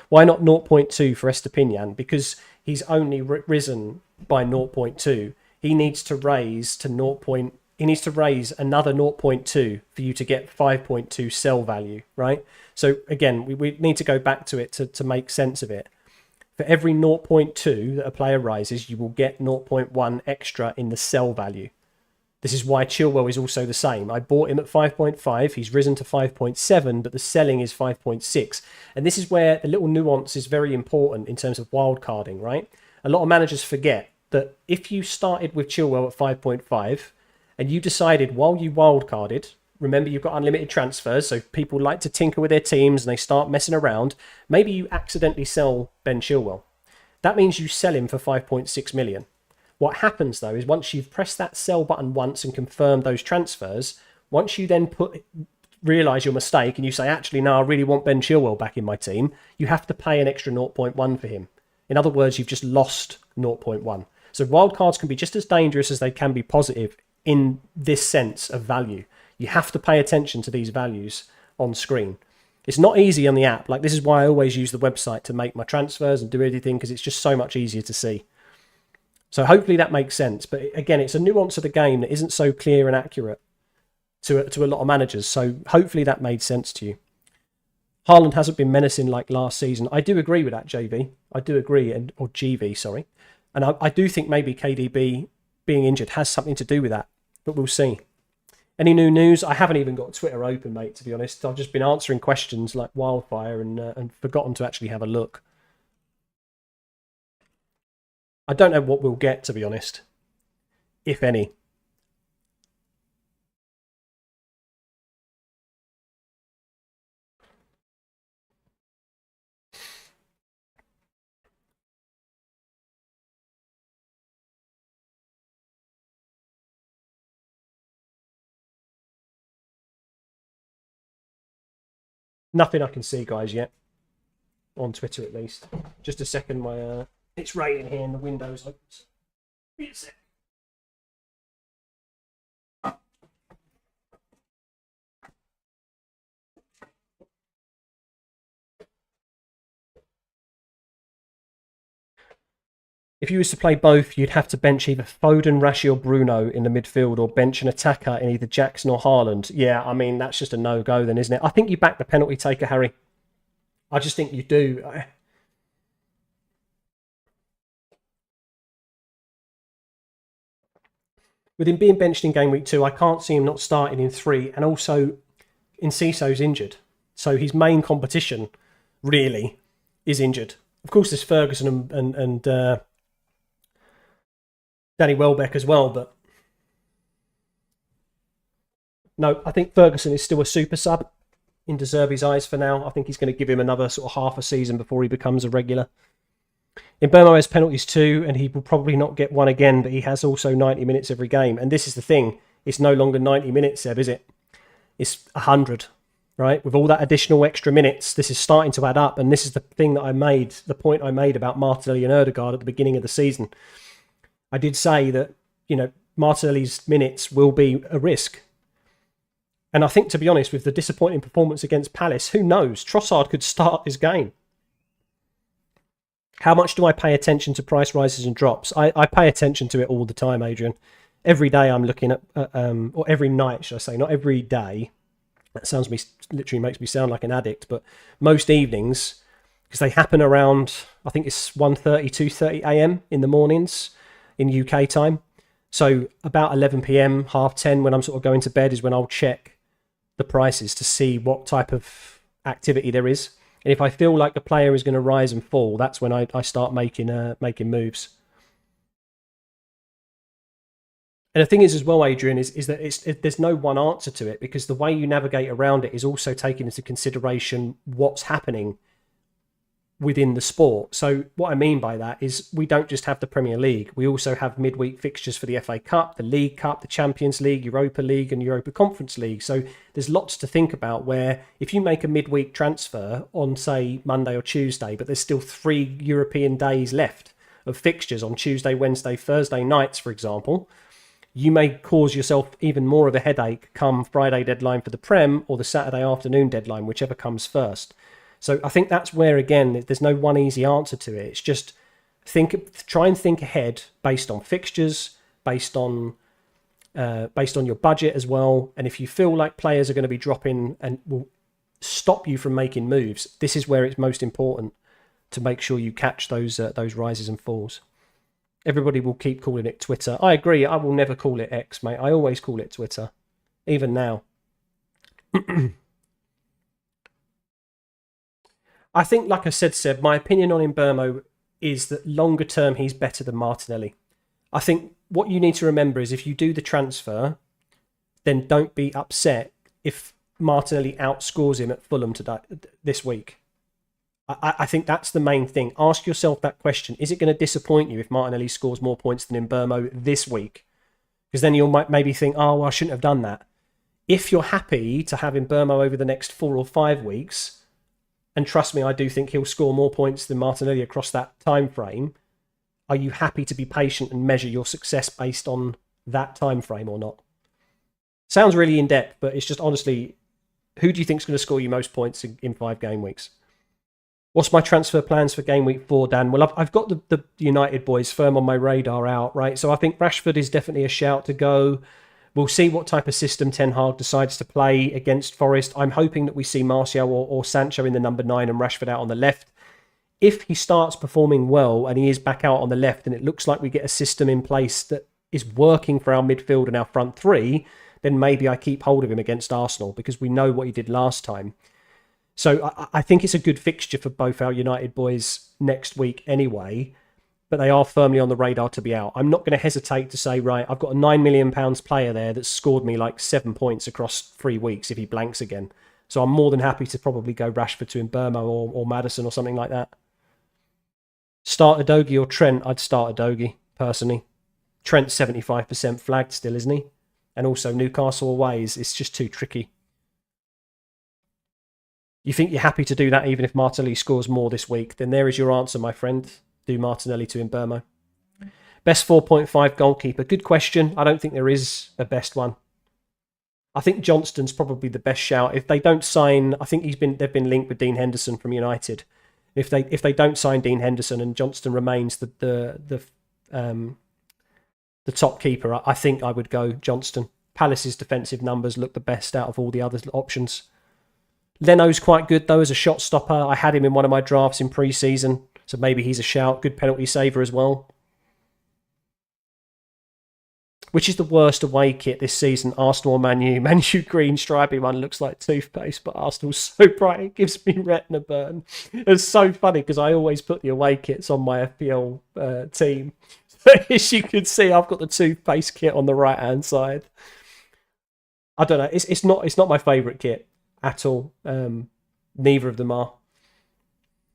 Why not 0.2 for Estepinian? Because he's only risen by 0.2. He needs to raise to 0.2. He needs to raise another 0.2 for you to get 5.2 sell value, right? So again, we need to go back to it to make sense of it. For every 0.2 that a player rises, you will get 0.1 extra in the sell value. This is why Chilwell is also the same. I bought him at 5.5. He's risen to 5.7, but the selling is 5.6. And this is where the little nuance is very important in terms of wildcarding, right? A lot of managers forget that if you started with Chilwell at 5.5, and you decided while you wildcarded, remember you've got unlimited transfers, so people like to tinker with their teams and they start messing around, maybe you accidentally sell Ben Chilwell. That means you sell him for 5.6 million. What happens though is once you've pressed that sell button once and confirmed those transfers, once you then realise your mistake and you say, actually, no, I really want Ben Chilwell back in my team, you have to pay an extra 0.1 for him. In other words, you've just lost 0.1. So wildcards can be just as dangerous as they can be positive in this sense of value. You have to pay attention to these values on screen. It's not easy on the app. Like, this is why I always use the website to make my transfers and do everything, because it's just so much easier to see. So hopefully that makes sense. But again, it's a nuance of the game that isn't so clear and accurate to a lot of managers. So hopefully that made sense to you. Haaland hasn't been menacing like last season. I do agree with that, JV. I do agree, or GV, sorry. And I do think maybe KDB being injured has something to do with that. But we'll see. Any new news? I haven't even got Twitter open, mate, to be honest. I've just been answering questions like wildfire and forgotten to actually have a look. I don't know what we'll get, to be honest. If any. Nothing I can see, guys, yet. On Twitter, at least. Just a second, it's raining here and the window's open. Be a sec. If you was to play both, you'd have to bench either Foden, Rashi or Bruno in the midfield, or bench an attacker in either Jackson or Haaland. Yeah, I mean, that's just a no-go then, isn't it? I think you back the penalty taker, Harry. I just think you do. With him being benched in game week 2, I can't see him not starting in 3. And also, Enciso's injured. So his main competition, really, is injured. Of course, there's Ferguson and Danny Welbeck as well, but no, I think Ferguson is still a super sub in De Zerbi's eyes for now. I think he's going to give him another sort of half a season before he becomes a regular. Mbeumo has penalties too, and he will probably not get one again, but he has also 90 minutes every game. And this is the thing. It's no longer 90 minutes, Seb, is it? It's 100, right? With all that additional extra minutes, this is starting to add up. And this is the thing that I made, the point I made about Martinelli and Ødegaard at the beginning of the season. I did say that, Martinelli's minutes will be a risk. And I think, to be honest, with the disappointing performance against Palace, who knows? Trossard could start this game. How much do I pay attention to price rises and drops? I pay attention to it all the time, Adrian. Every day I'm looking at, or every night, should I say, not every day. That literally makes me sound like an addict, but most evenings, because they happen around, I think it's 1:30, 2:30 a.m. in the mornings in UK time. So about 11 p.m, 10:30, when I'm sort of going to bed, is when I'll check the prices to see what type of activity there is. And if I feel like the player is going to rise and fall, that's when I start making moves. And the thing is as well, Adrian, is that there's no one answer to it, because the way you navigate around it is also taking into consideration what's happening within the sport. So what I mean by that is we don't just have the Premier League. We also have midweek fixtures for the FA Cup, the League Cup, the Champions League, Europa League and Europa Conference League. So there's lots to think about, where if you make a midweek transfer on, say, Monday or Tuesday, but there's still 3 European days left of fixtures on Tuesday, Wednesday, Thursday nights, for example, you may cause yourself even more of a headache come Friday deadline for the Prem or the Saturday afternoon deadline, whichever comes first. So I think that's where, again, there's no one easy answer to it. It's just try and think ahead based on fixtures, based on your budget as well. And if you feel like players are going to be dropping and will stop you from making moves, this is where it's most important to make sure you catch those rises and falls. Everybody will keep calling it Twitter. I agree. I will never call it X, mate. I always call it Twitter, even now. I think, like I said, Seb, my opinion on Mbeumo is that longer term, he's better than Martinelli. I think what you need to remember is if you do the transfer, then don't be upset if Martinelli outscores him at Fulham this week. I think that's the main thing. Ask yourself that question. Is it going to disappoint you if Martinelli scores more points than Mbeumo this week? Because then you'll maybe think, oh, well, I shouldn't have done that. If you're happy to have Mbeumo over the next 4 or 5 weeks, and trust me, I do think he'll score more points than Martinelli across that time frame, are you happy to be patient and measure your success based on that time frame or not? Sounds really in-depth, but it's just honestly, who do you think is going to score you most points in 5 game weeks? What's my transfer plans for game week 4, Dan? Well, I've got the United boys firm on my radar out, right? So I think Rashford is definitely a shout to go. We'll see what type of system Ten Hag decides to play against Forest. I'm hoping that we see Martial or Sancho in the number 9 and Rashford out on the left. If he starts performing well and he is back out on the left and it looks like we get a system in place that is working for our midfield and our front 3, then maybe I keep hold of him against Arsenal, because we know what he did last time. So I think it's a good fixture for both our United boys next week anyway, but they are firmly on the radar to be out. I'm not going to hesitate to say, right, I've got a £9 million player there that's scored me like 7 points across 3 weeks if he blanks again. So I'm more than happy to probably go Rashford to Mbeumo or Maddison or something like that. Start Udogie or Trent? I'd start Udogie, personally. Trent's 75% flagged still, isn't he? And also Newcastle away it's just too tricky. You think you're happy to do that even if Martinelli scores more this week? Then there is your answer, my friend. Do Martinelli to Mbeumo. Best 4.5 goalkeeper. Good question. I don't think there is a best one. I think Johnston's probably the best shout. If they don't sign, I think they've been linked with Dean Henderson from United. If they don't sign Dean Henderson and Johnston remains the top keeper, I think I would go Johnston. Palace's defensive numbers look the best out of all the other options. Leno's quite good, though, as a shot stopper. I had him in one of my drafts in pre-season, so maybe he's a shout. Good penalty saver as well. Which is the worst away kit this season? Arsenal or Man U? Man U green stripy one looks like toothpaste, but Arsenal's so bright it gives me retina burn. It's so funny because I always put the away kits on my FPL team. So as you can see, I've got the toothpaste kit on the right-hand side. I don't know. It's not my favourite kit at all. Neither of them are.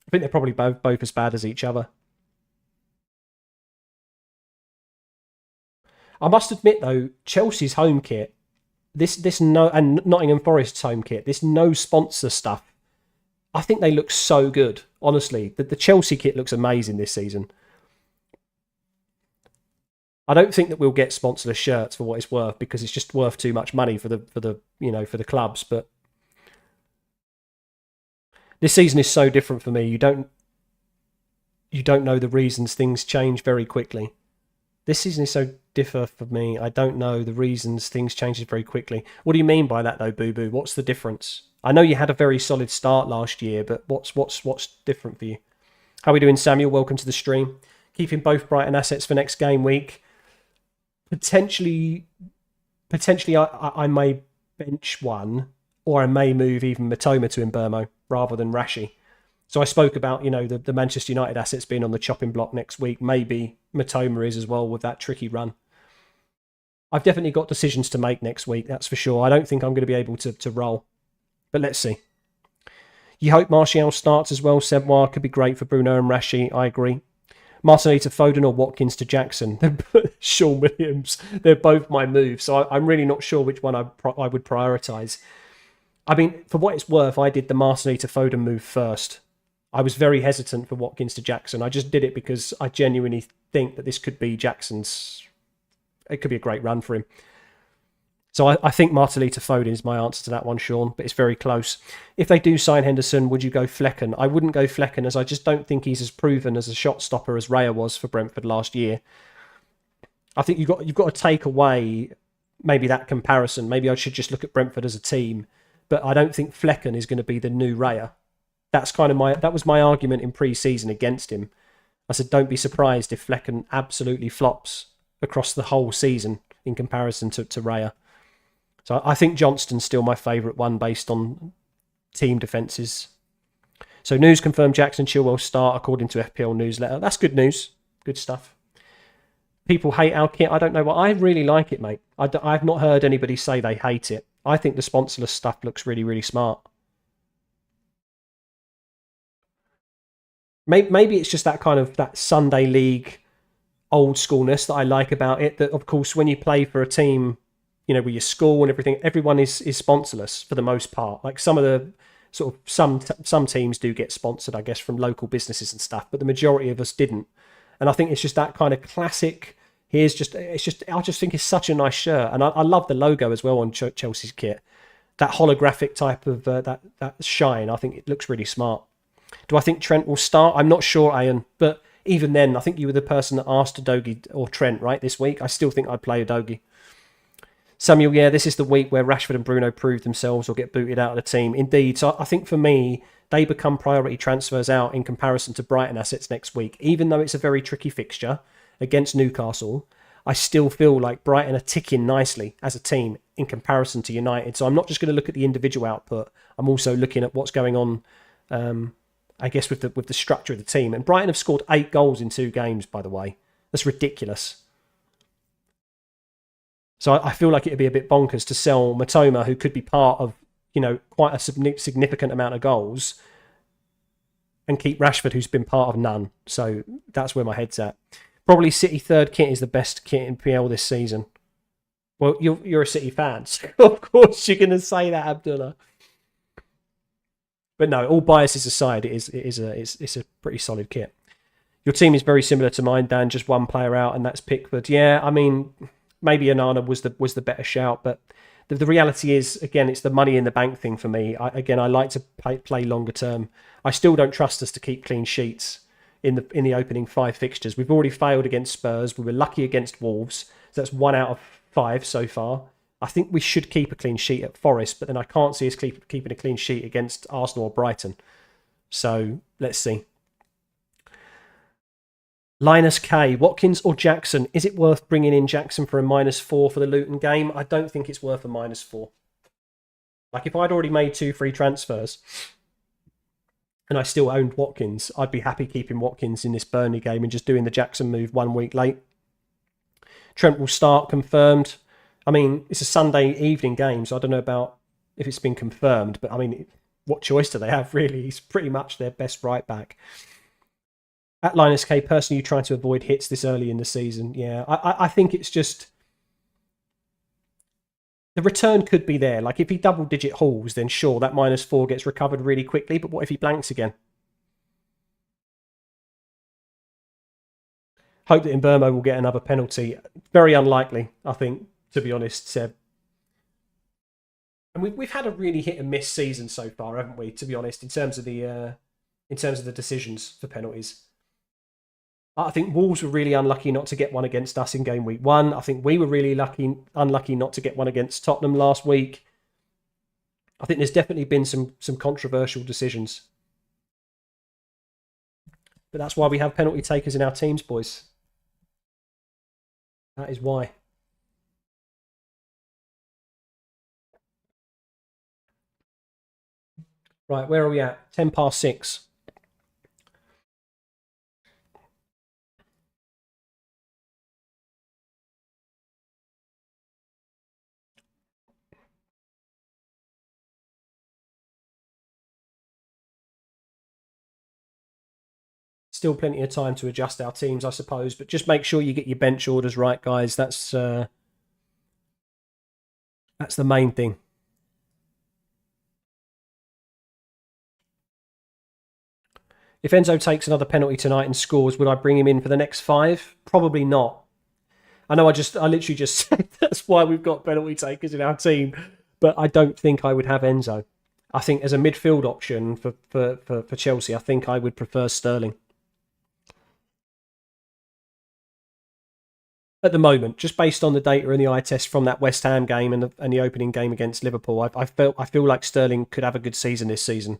I think they're probably both as bad as each other. I must admit though, Chelsea's home kit, this no, and Nottingham Forest's home kit, this no sponsor stuff, I think they look so good. Honestly, the Chelsea kit looks amazing this season. I don't think that we'll get sponsorless shirts for what it's worth because it's just worth too much money for the clubs. But this season is so different for me. You don't know the reasons things change very quickly. This season is so different for me. I don't know the reasons things change very quickly. What do you mean by that though, Boo Boo? What's the difference? I know you had a very solid start last year, but what's different for you? How are we doing, Samuel? Welcome to the stream. Keeping both Brighton assets for next game week. Potentially, I may bench one, or I may move even Matoma to Mbermo rather than Rashi. So I spoke about, the Manchester United assets being on the chopping block next week. Maybe Matoma is as well with that tricky run. I've definitely got decisions to make next week, that's for sure. I don't think I'm going to be able to roll. But let's see. You hope Martial starts as well, Sebois. Could be great for Bruno and Rashi, I agree. Martinelli to Foden or Watkins to Jackson. Sean Williams. They're both my moves. So I'm really not sure which one I would prioritise. I mean, for what it's worth, I did the Martinelli to Foden move first. I was very hesitant for Watkins to Jackson. I just did it because I genuinely think that this could be Jackson's... It could be a great run for him. So I think Martinelli to Foden is my answer to that one, Sean, but it's very close. If they do sign Henderson, would you go Flecken? I wouldn't go Flecken, as I just don't think he's as proven as a shot stopper as Raya was for Brentford last year. I think you've got to take away maybe that comparison. Maybe I should just look at Brentford as a team, but I don't think Flecken is going to be the new Raya. That was my argument in pre-season against him. I said, don't be surprised if Flecken absolutely flops across the whole season in comparison to Raya. So I think Johnston's still my favourite one based on team defences. So news confirmed Jackson Chilwell start according to FPL newsletter. That's good news. Good stuff. People hate our kit. I don't know. I really like it, mate. I've not heard anybody say they hate it. I think the sponsorless stuff looks really, really smart. Maybe it's just that Sunday league old schoolness that I like about it. That, of course, when you play for a team... with your school and everything, everyone is sponsorless for the most part. Like some teams do get sponsored, I guess, from local businesses and stuff, but the majority of us didn't. And I think it's just that kind of classic. I just think it's such a nice shirt, and I love the logo as well on Chelsea's kit. That holographic type of that shine. I think it looks really smart. Do I think Trent will start? I'm not sure, Ian, but even then, I think you were the person that asked Udogie or Trent right this week. I still think I'd play Udogie. Samuel, yeah, this is the week where Rashford and Bruno prove themselves or get booted out of the team. Indeed. So I think for me, they become priority transfers out in comparison to Brighton assets next week. Even though it's a very tricky fixture against Newcastle, I still feel like Brighton are ticking nicely as a team in comparison to United. So I'm not just going to look at the individual output. I'm also looking at what's going on, I guess, with the structure of the team. And Brighton have scored 8 goals in 2 games, by the way. That's ridiculous. So I feel like it'd be a bit bonkers to sell Matoma, who could be part of, quite a significant amount of goals, and keep Rashford, who's been part of none. So that's where my head's at. Probably City third kit is the best kit in PL this season. Well, you're a City fan, so of course you're going to say that, Abdullah. But no, all biases aside, it's a pretty solid kit. Your team is very similar to mine, Dan. Just one player out, and that's Pickford. Yeah, I mean... Maybe Onana was the better shout, but the reality is, again, it's the money in the bank thing for me. I like to play longer term. I still don't trust us to keep clean sheets in the opening 5 fixtures. We've already failed against Spurs. We were lucky against Wolves. So that's 1 out of 5 so far. I think we should keep a clean sheet at Forest, but then I can't see us keeping a clean sheet against Arsenal or Brighton. So let's see. Linus K. Watkins or Jackson? Is it worth bringing in Jackson for a -4 for the Luton game? I don't think it's worth a -4. Like, if I'd already made 2 free transfers and I still owned Watkins, I'd be happy keeping Watkins in this Burnley game and just doing the Jackson move 1 week late. Trent will start, confirmed. I mean, it's a Sunday evening game, so I don't know about if it's been confirmed, but I mean, what choice do they have, really? He's pretty much their best right back. At Linus K, personally, you try to avoid hits this early in the season. Yeah, I think it's just the return could be there. Like if he double-digit hauls, then sure, that -4 gets recovered really quickly. But what if he blanks again? Hope that Mbermo will get another penalty. Very unlikely, I think, to be honest, Seb. And we've had a really hit and miss season so far, haven't we? To be honest, in terms of the decisions for penalties. I think Wolves were really unlucky not to get one against us in game week 1. I think we were really unlucky not to get one against Tottenham last week. I think there's definitely been some controversial decisions. But that's why we have penalty takers in our teams, boys. That is why. Right, where are we at? 10 past 6. Still plenty of time to adjust our teams, I suppose, but just make sure you get your bench orders right, guys. That's the main thing. If Enzo takes another penalty tonight and scores, would I bring him in for the next 5? Probably not. I know I literally just said that's why we've got penalty takers in our team, but I don't think I would have Enzo. I think as a midfield option for Chelsea, I think I would prefer Sterling. At the moment, just based on the data and the eye test from that West Ham game and the opening game against Liverpool, I feel like Sterling could have a good season this season.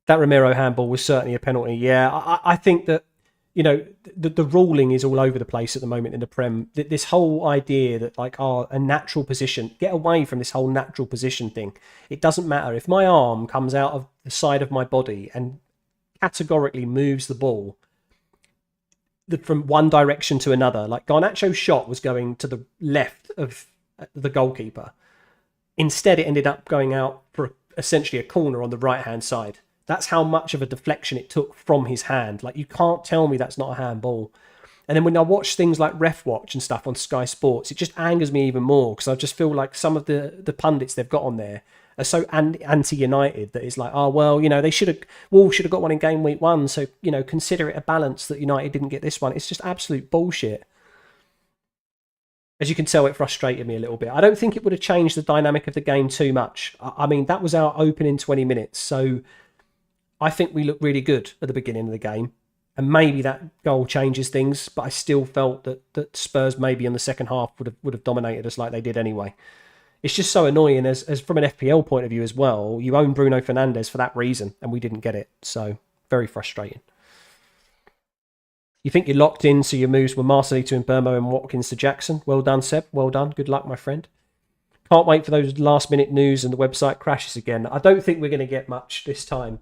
That Romero handball was certainly a penalty. Yeah, I think that the ruling is all over the place at the moment in the Prem. This whole idea that a natural position, get away from this whole natural position thing. It doesn't matter if my arm comes out of the side of my body and categorically moves the ball from one direction to another. Like Garnacho's shot was going to the left of the goalkeeper. Instead, it ended up going out for essentially a corner on the right-hand side. That's how much of a deflection it took from his hand. Like, you can't tell me that's not a handball. And then when I watch things like Ref Watch and stuff on Sky Sports, it just angers me even more because I just feel like some of the pundits they've got on there are so anti-United that it's like, oh, well, Wolves should have got one in game week 1, so, consider it a balance that United didn't get this one. It's just absolute bullshit. As you can tell, it frustrated me a little bit. I don't think it would have changed the dynamic of the game too much. I mean, that was our opening 20 minutes, so I think we looked really good at the beginning of the game. And maybe that goal changes things, but I still felt that Spurs maybe in the second half would have dominated us like they did anyway. It's just so annoying as from an FPL point of view as well. You own Bruno Fernandes for that reason, and we didn't get it. So, very frustrating. You think you're locked in, so your moves were Marcelli to Mbermo and Watkins to Jackson. Well done, Seb. Well done. Good luck, my friend. Can't wait for those last-minute news and the website crashes again. I don't think we're going to get much this time.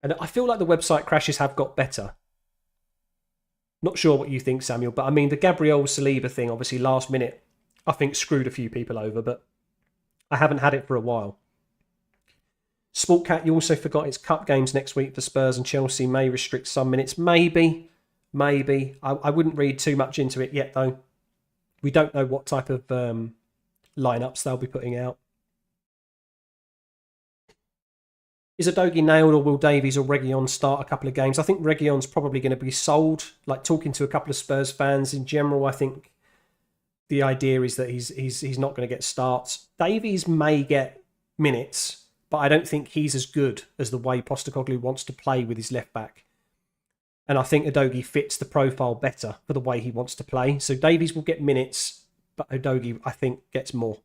And I feel like the website crashes have got better. Not sure what you think, Samuel, but I mean, the Gabriel Saliba thing, obviously last minute, I think screwed a few people over, but I haven't had it for a while. Sportcat, you also forgot it's cup games next week for Spurs and Chelsea may restrict some minutes. Maybe. I wouldn't read too much into it yet, though. We don't know what type of lineups they'll be putting out. Is Udogie nailed, or will Davies or Reguilon start a couple of games? I think Reguilon's probably going to be sold. Like, talking to a couple of Spurs fans in general, I think the idea is that he's not going to get starts. Davies may get minutes, but I don't think he's as good as the way Postecoglou wants to play with his left back. And I think Udogie fits the profile better for the way he wants to play. So Davies will get minutes, but Udogie, I think, gets more.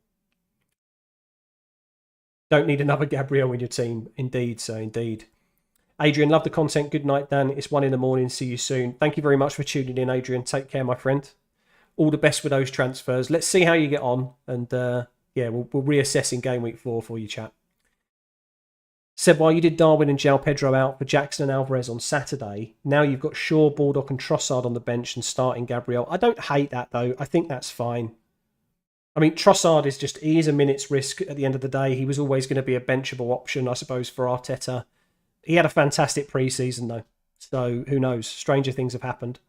Don't need another Gabriel in your team. Indeed, sir, indeed. Adrian, love the content. Good night, Dan. It's 1 a.m. See you soon. Thank you very much for tuning in, Adrian. Take care, my friend. All the best with those transfers. Let's see how you get on. And we'll reassess in game week 4 for you, chap. Said, while you did Darwin and João Pedro out for Jackson and Alvarez on Saturday, now you've got Shaw, Baldock and Trossard on the bench and starting Gabriel. I don't hate that, though. I think that's fine. I mean, Trossard he is a minute's risk at the end of the day. He was always going to be a benchable option, I suppose, for Arteta. He had a fantastic pre-season, though. So, who knows? Stranger things have happened.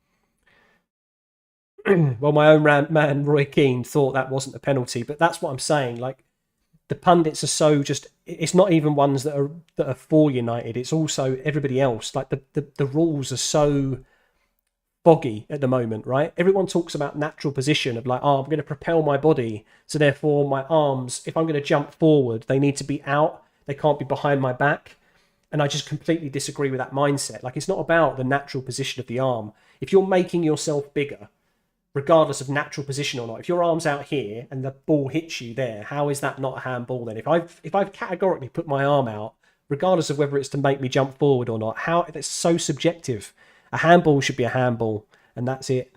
Well, my own man Roy Keane thought that wasn't a penalty, but that's what I'm saying. Like, the pundits are so just, it's not even ones that are for United, it's also everybody else. Like, the rules are so foggy at the moment, right? Everyone talks about natural position of like, oh, I'm going to propel my body, so therefore my arms, if I'm going to jump forward, they need to be out, they can't be behind my back. And I just completely disagree with that mindset. Like, it's not about the natural position of the arm. If you're making yourself bigger, regardless of natural position or not, if your arm's out here and the ball hits you there, how is that not a handball then? If I've categorically put my arm out, regardless of whether it's to make me jump forward or not, how that's so subjective. A handball should be a handball, and that's it.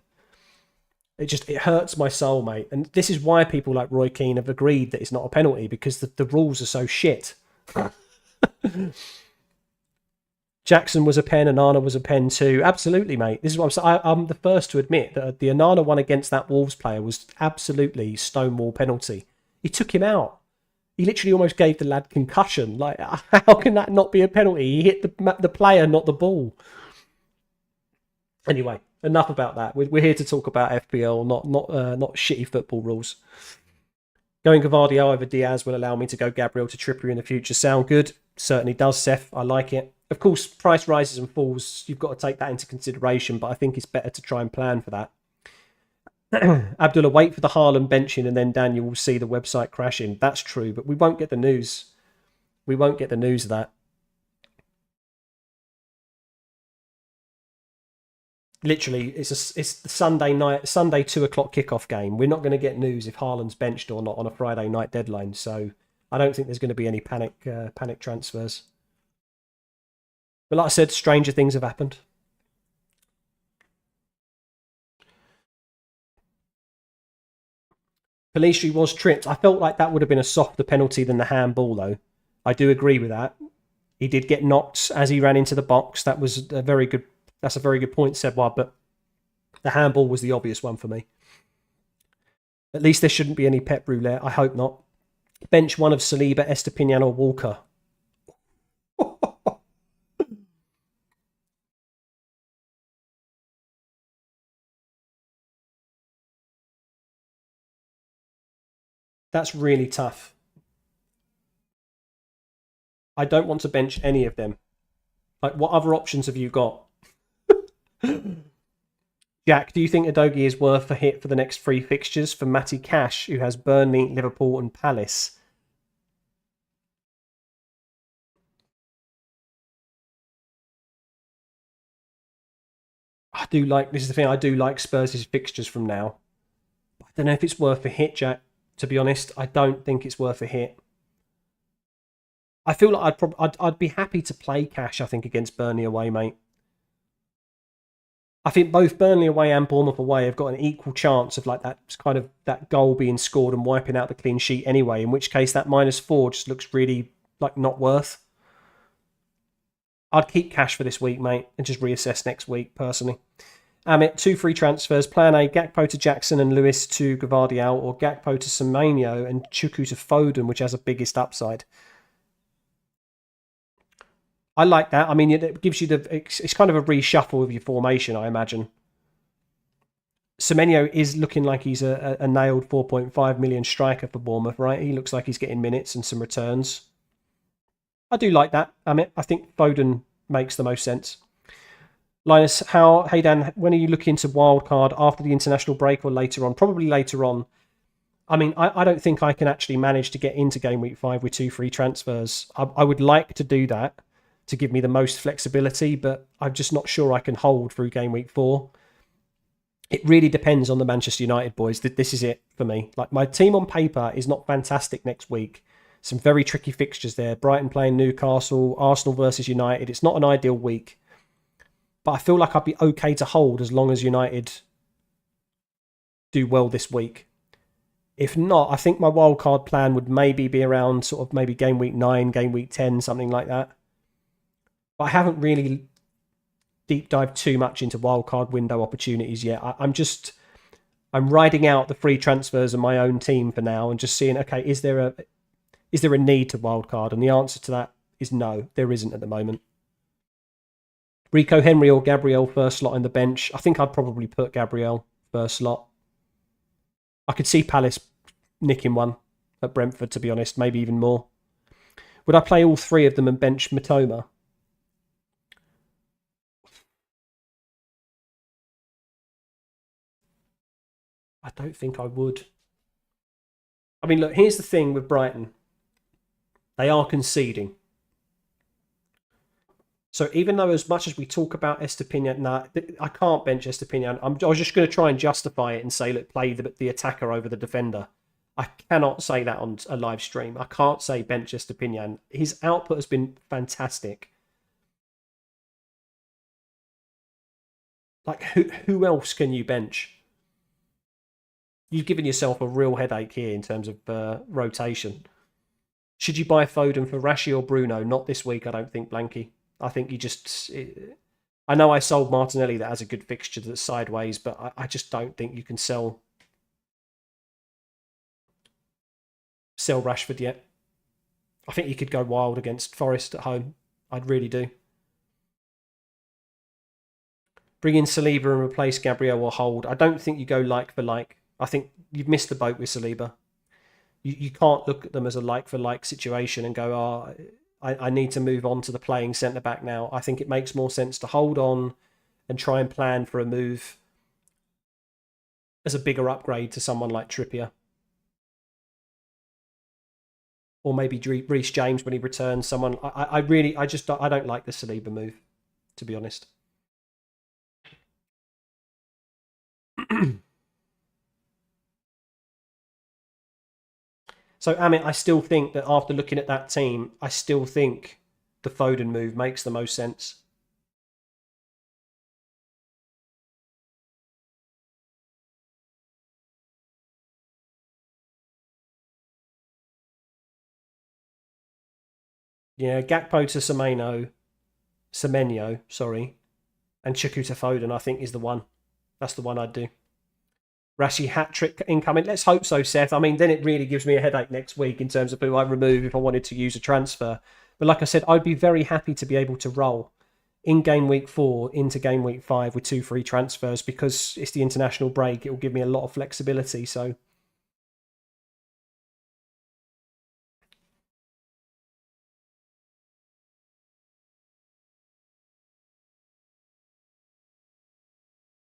It hurts my soul, mate. And this is why people like Roy Keane have agreed that it's not a penalty, because the rules are so shit. Jackson was a pen, and Onana was a pen too. Absolutely, mate. This is what I'm saying. I'm the first to admit that the Onana one against that Wolves player was absolutely stonewall penalty. He took him out. He literally almost gave the lad concussion. Like, how can that not be a penalty? He hit the player, not the ball. Anyway, enough about that. We're here to talk about FPL, not shitty football rules. Going Gavardiol over Diaz will allow me to go Gabriel to Trippier in the future. Sound good? Certainly does, Seth. I like it. Of course, price rises and falls, you've got to take that into consideration, but I think it's better to try and plan for that. Abdullah, wait for the Haaland benching and then Daniel will see the website crashing. That's true, but we won't get the news. We won't get the news of that. Literally, it's the Sunday 2:00 kickoff game. We're not going to get news if Haaland's benched or not on a Friday night deadline. So I don't think there's going to be any panic transfers. But like I said, stranger things have happened. Pelistri was tripped. I felt like that would have been a softer penalty than the handball, though. I do agree with that. He did get knocked as he ran into the box. That was a very good. That's a very good point, Sedward. But the handball was the obvious one for me. At least there shouldn't be any pep roulette. I hope not. Bench one of Saliba, Estepinian, or Walker. That's really tough. I don't want to bench any of them. Like, what other options have you got? Jack, do you think Udogie is worth a hit for the next 3 fixtures for Matty Cash, who has Burnley, Liverpool, and Palace? This is the thing, I do like Spurs' fixtures from now. I don't know if it's worth a hit, Jack. To be honest, I don't think it's worth a hit. I feel like I'd be happy to play Cash, I think, against Burnley away, mate. I think both Burnley away and Bournemouth away have got an equal chance of like that goal being scored and wiping out the clean sheet anyway, in which case that -4 just looks really like not worth. I'd keep Cash for this week, mate, and just reassess next week, personally. Amit, 2 free transfers. Plan A, Gakpo to Jackson and Lewis to Gavardiol, or Gakpo to Semenyo and Chuku to Foden, which has the biggest upside. I like that. I mean, it gives you it's kind of a reshuffle of your formation, I imagine. Semenyo is looking like he's a nailed 4.5 million striker for Bournemouth, right? He looks like he's getting minutes and some returns. I do like that. I think Foden makes the most sense. Linus, hey Dan, when are you looking to wildcard, after the international break or later on? Probably later on. I mean, I don't think I can actually manage to get into Game Week 5 with 2 free transfers. I would like to do that to give me the most flexibility, but I'm just not sure I can hold through Game Week 4. It really depends on the Manchester United boys. This is it for me. Like, my team on paper is not fantastic next week. Some very tricky fixtures there. Brighton playing Newcastle, Arsenal versus United. It's not an ideal week. But I feel like I'd be okay to hold as long as United do well this week. If not, I think my wildcard plan would maybe be around sort of maybe Game Week 9, Game Week 10, something like that. But I haven't really deep dived too much into wildcard window opportunities yet. I'm riding out the free transfers of my own team for now and just seeing, okay, is there a need to wildcard? And the answer to that is no, there isn't at the moment. Rico Henry or Gabriel first slot in the bench. I think I'd probably put Gabriel first slot. I could see Palace nicking one at Brentford, to be honest, maybe even more. Would I play all three of them and bench Matoma? I don't think I would. I mean, look, here's the thing with Brighton. They are conceding. So even though as much as we talk about Estepinian, nah, I can't bench Estepinian. I was just going to try and justify it and say, look, play the attacker over the defender. I cannot say that on a live stream. I can't say bench Estepinian. His output has been fantastic. Like, who else can you bench? You've given yourself a real headache here in terms of rotation. Should you buy Foden for Rashi or Bruno? Not this week, I don't think, Blanky. I think you just... I know I sold Martinelli that has a good fixture that's sideways, but I just don't think you can sell Rashford yet. I think you could go wild against Forest at home. I'd really do. Bring in Saliba and replace Gabriel or hold. I don't think you go like for like. I think you've missed the boat with Saliba. You can't look at them as a like for like situation and go, oh, I need to move on to the playing centre back now. I think it makes more sense to hold on and try and plan for a move as a bigger upgrade to someone like Trippier. Or maybe Reece James when he returns. Someone I don't like the Saliba move, to be honest. So, Amit, I still think that after looking at that team, I still think the Foden move makes the most sense. Yeah, Gakpo to Semenyo, sorry, and Chuku to Foden, I think is the one. That's the one I'd do. Rashi hat-trick incoming. Let's hope so, Seth. I mean, then it really gives me a headache next week in terms of who I remove if I wanted to use a transfer. But like I said, I'd be very happy to be able to roll in game week 4 into game week 5 with 2 free transfers because it's the international break. It will give me a lot of flexibility. So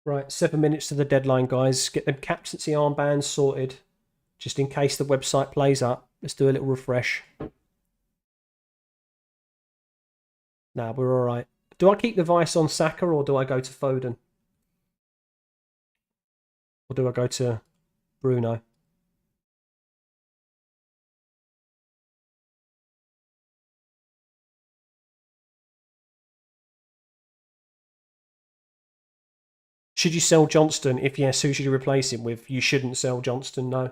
right, 7 minutes to the deadline, guys. Get them captaincy armbands sorted just in case the website plays up. Let's do a little refresh. Nah, we're all right. Do I keep the vice on Saka or do I go to Foden? Or do I go to Bruno? Should you sell Johnston? If yes, who should you replace him with? You shouldn't sell Johnston, no.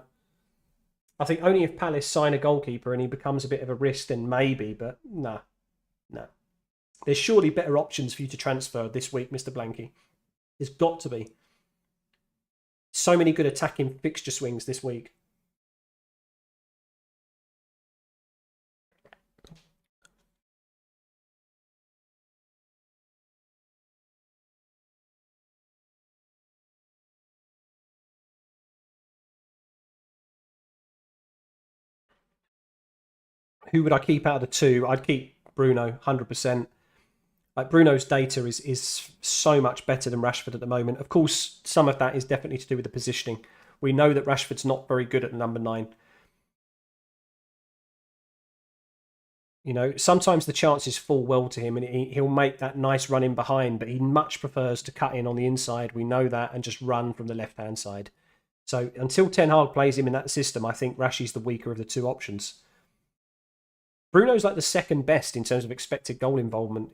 I think only if Palace sign a goalkeeper and he becomes a bit of a risk, then maybe, but nah. There's surely better options for you to transfer this week, Mr. Blanky. There's got to be. So many good attacking fixture swings this week. Who would I keep out of the two? I'd keep Bruno, 100%. Like Bruno's data is so much better than Rashford at the moment. Of course, some of that is definitely to do with the positioning. We know that Rashford's not very good at the number 9. You know, sometimes the chances fall well to him and he'll make that nice run in behind, but he much prefers to cut in on the inside. We know that, and just run from the left-hand side. So until Ten Hag plays him in that system, I think Rashi's the weaker of the two options. Bruno's like the second best in terms of expected goal involvement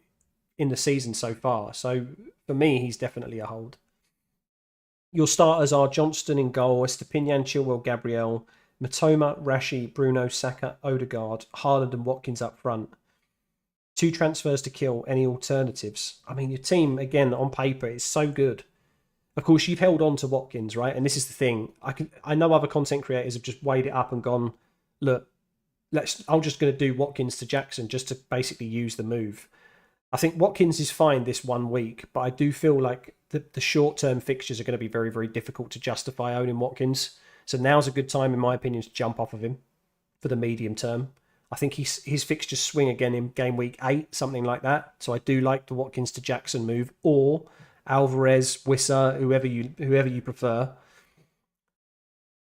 in the season so far. So for me, he's definitely a hold. Your starters are Johnston in goal, Estepinian, Chilwell, Gabriel, Matoma, Rashi, Bruno, Saka, Odegaard, Haaland and Watkins up front. 2 transfers to kill. Any alternatives? I mean, your team, again, on paper, is so good. Of course, you've held on to Watkins, right? And this is the thing. I know other content creators have just weighed it up and gone, look, I'm just going to do Watkins to Jackson just to basically use the move. I think Watkins is fine this 1 week, but I do feel like the short-term fixtures are going to be very, very difficult to justify owning Watkins. So now's a good time, in my opinion, to jump off of him for the medium term. I think his fixtures swing again in game week 8, something like that. So I do like the Watkins to Jackson move, or Alvarez, Wissa, whoever you prefer.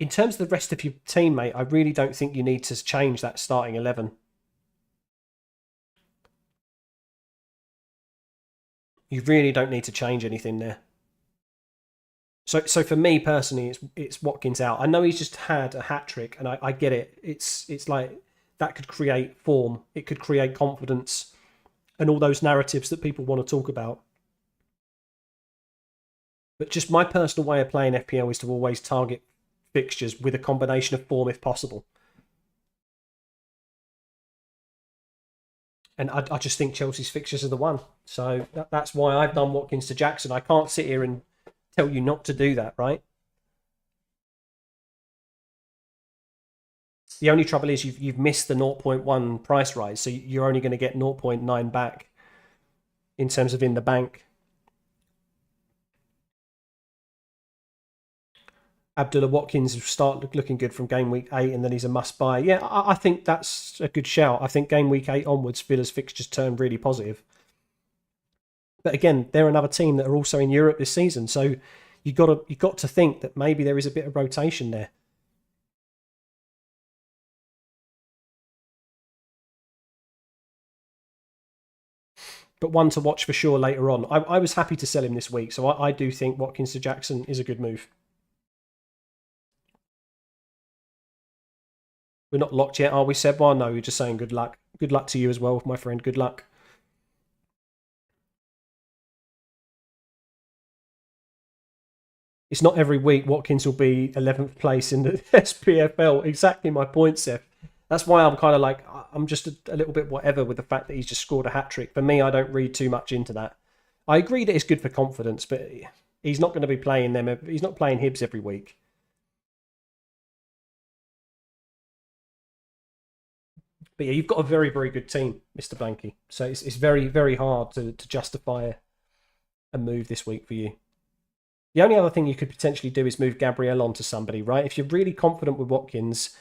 In terms of the rest of your team, mate, I really don't think you need to change that starting 11. You really don't need to change anything there. So for me personally, it's Watkins out. I know he's just had a hat trick, and I get it. It's like that could create form. It could create confidence, and all those narratives that people want to talk about. But just my personal way of playing FPL is to always target fixtures with a combination of form if possible. And I just think Chelsea's fixtures are the one. So that's why I've done Watkins to Jackson. I can't sit here and tell you not to do that, right? The only trouble is you've missed the 0.1 price rise, so you're only going to get 0.9 back in terms of in the bank. Abdullah Watkins will start looking good from game week 8, and then he's a must buy. Yeah, I think that's a good shout. I think game week 8 onwards, Villa's fixtures turn really positive. But again, they're another team that are also in Europe this season, so you got to think that maybe there is a bit of rotation there. But one to watch for sure later on. I was happy to sell him this week, so I do think Watkins to Jackson is a good move. We're not locked yet, are we, Seb? Well, no, we're just saying good luck. Good luck to you as well, my friend. Good luck. It's not every week Watkins will be 11th place in the SPFL. Exactly my point, Seb. That's why I'm kind of like, I'm just a little bit whatever with the fact that he's just scored a hat trick. For me, I don't read too much into that. I agree that it's good for confidence, but he's not going to be playing them. He's not playing Hibs every week. But yeah, you've got a very, very good team, Mr. Blanky. So it's very, very hard to justify a move this week for you. The only other thing you could potentially do is move Gabriel onto somebody, right? If you're really confident with Watkins,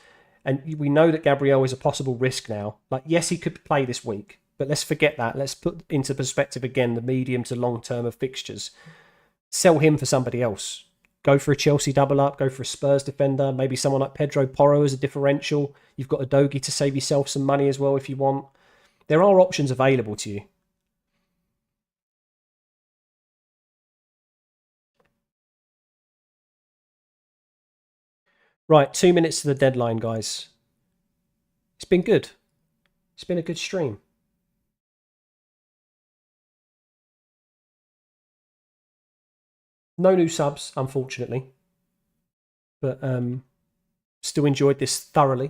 and we know that Gabriel is a possible risk now. Like, yes, he could play this week, but let's forget that. Let's put into perspective again the medium to long term of fixtures. Sell him for somebody else. Go for a Chelsea double up. Go for a Spurs defender. Maybe someone like Pedro Porro as a differential. You've got a Dogi to save yourself some money as well if you want. There are options available to you. Right, 2 minutes to the deadline, guys. It's been good. It's been a good stream. No new subs, unfortunately. But still enjoyed this thoroughly.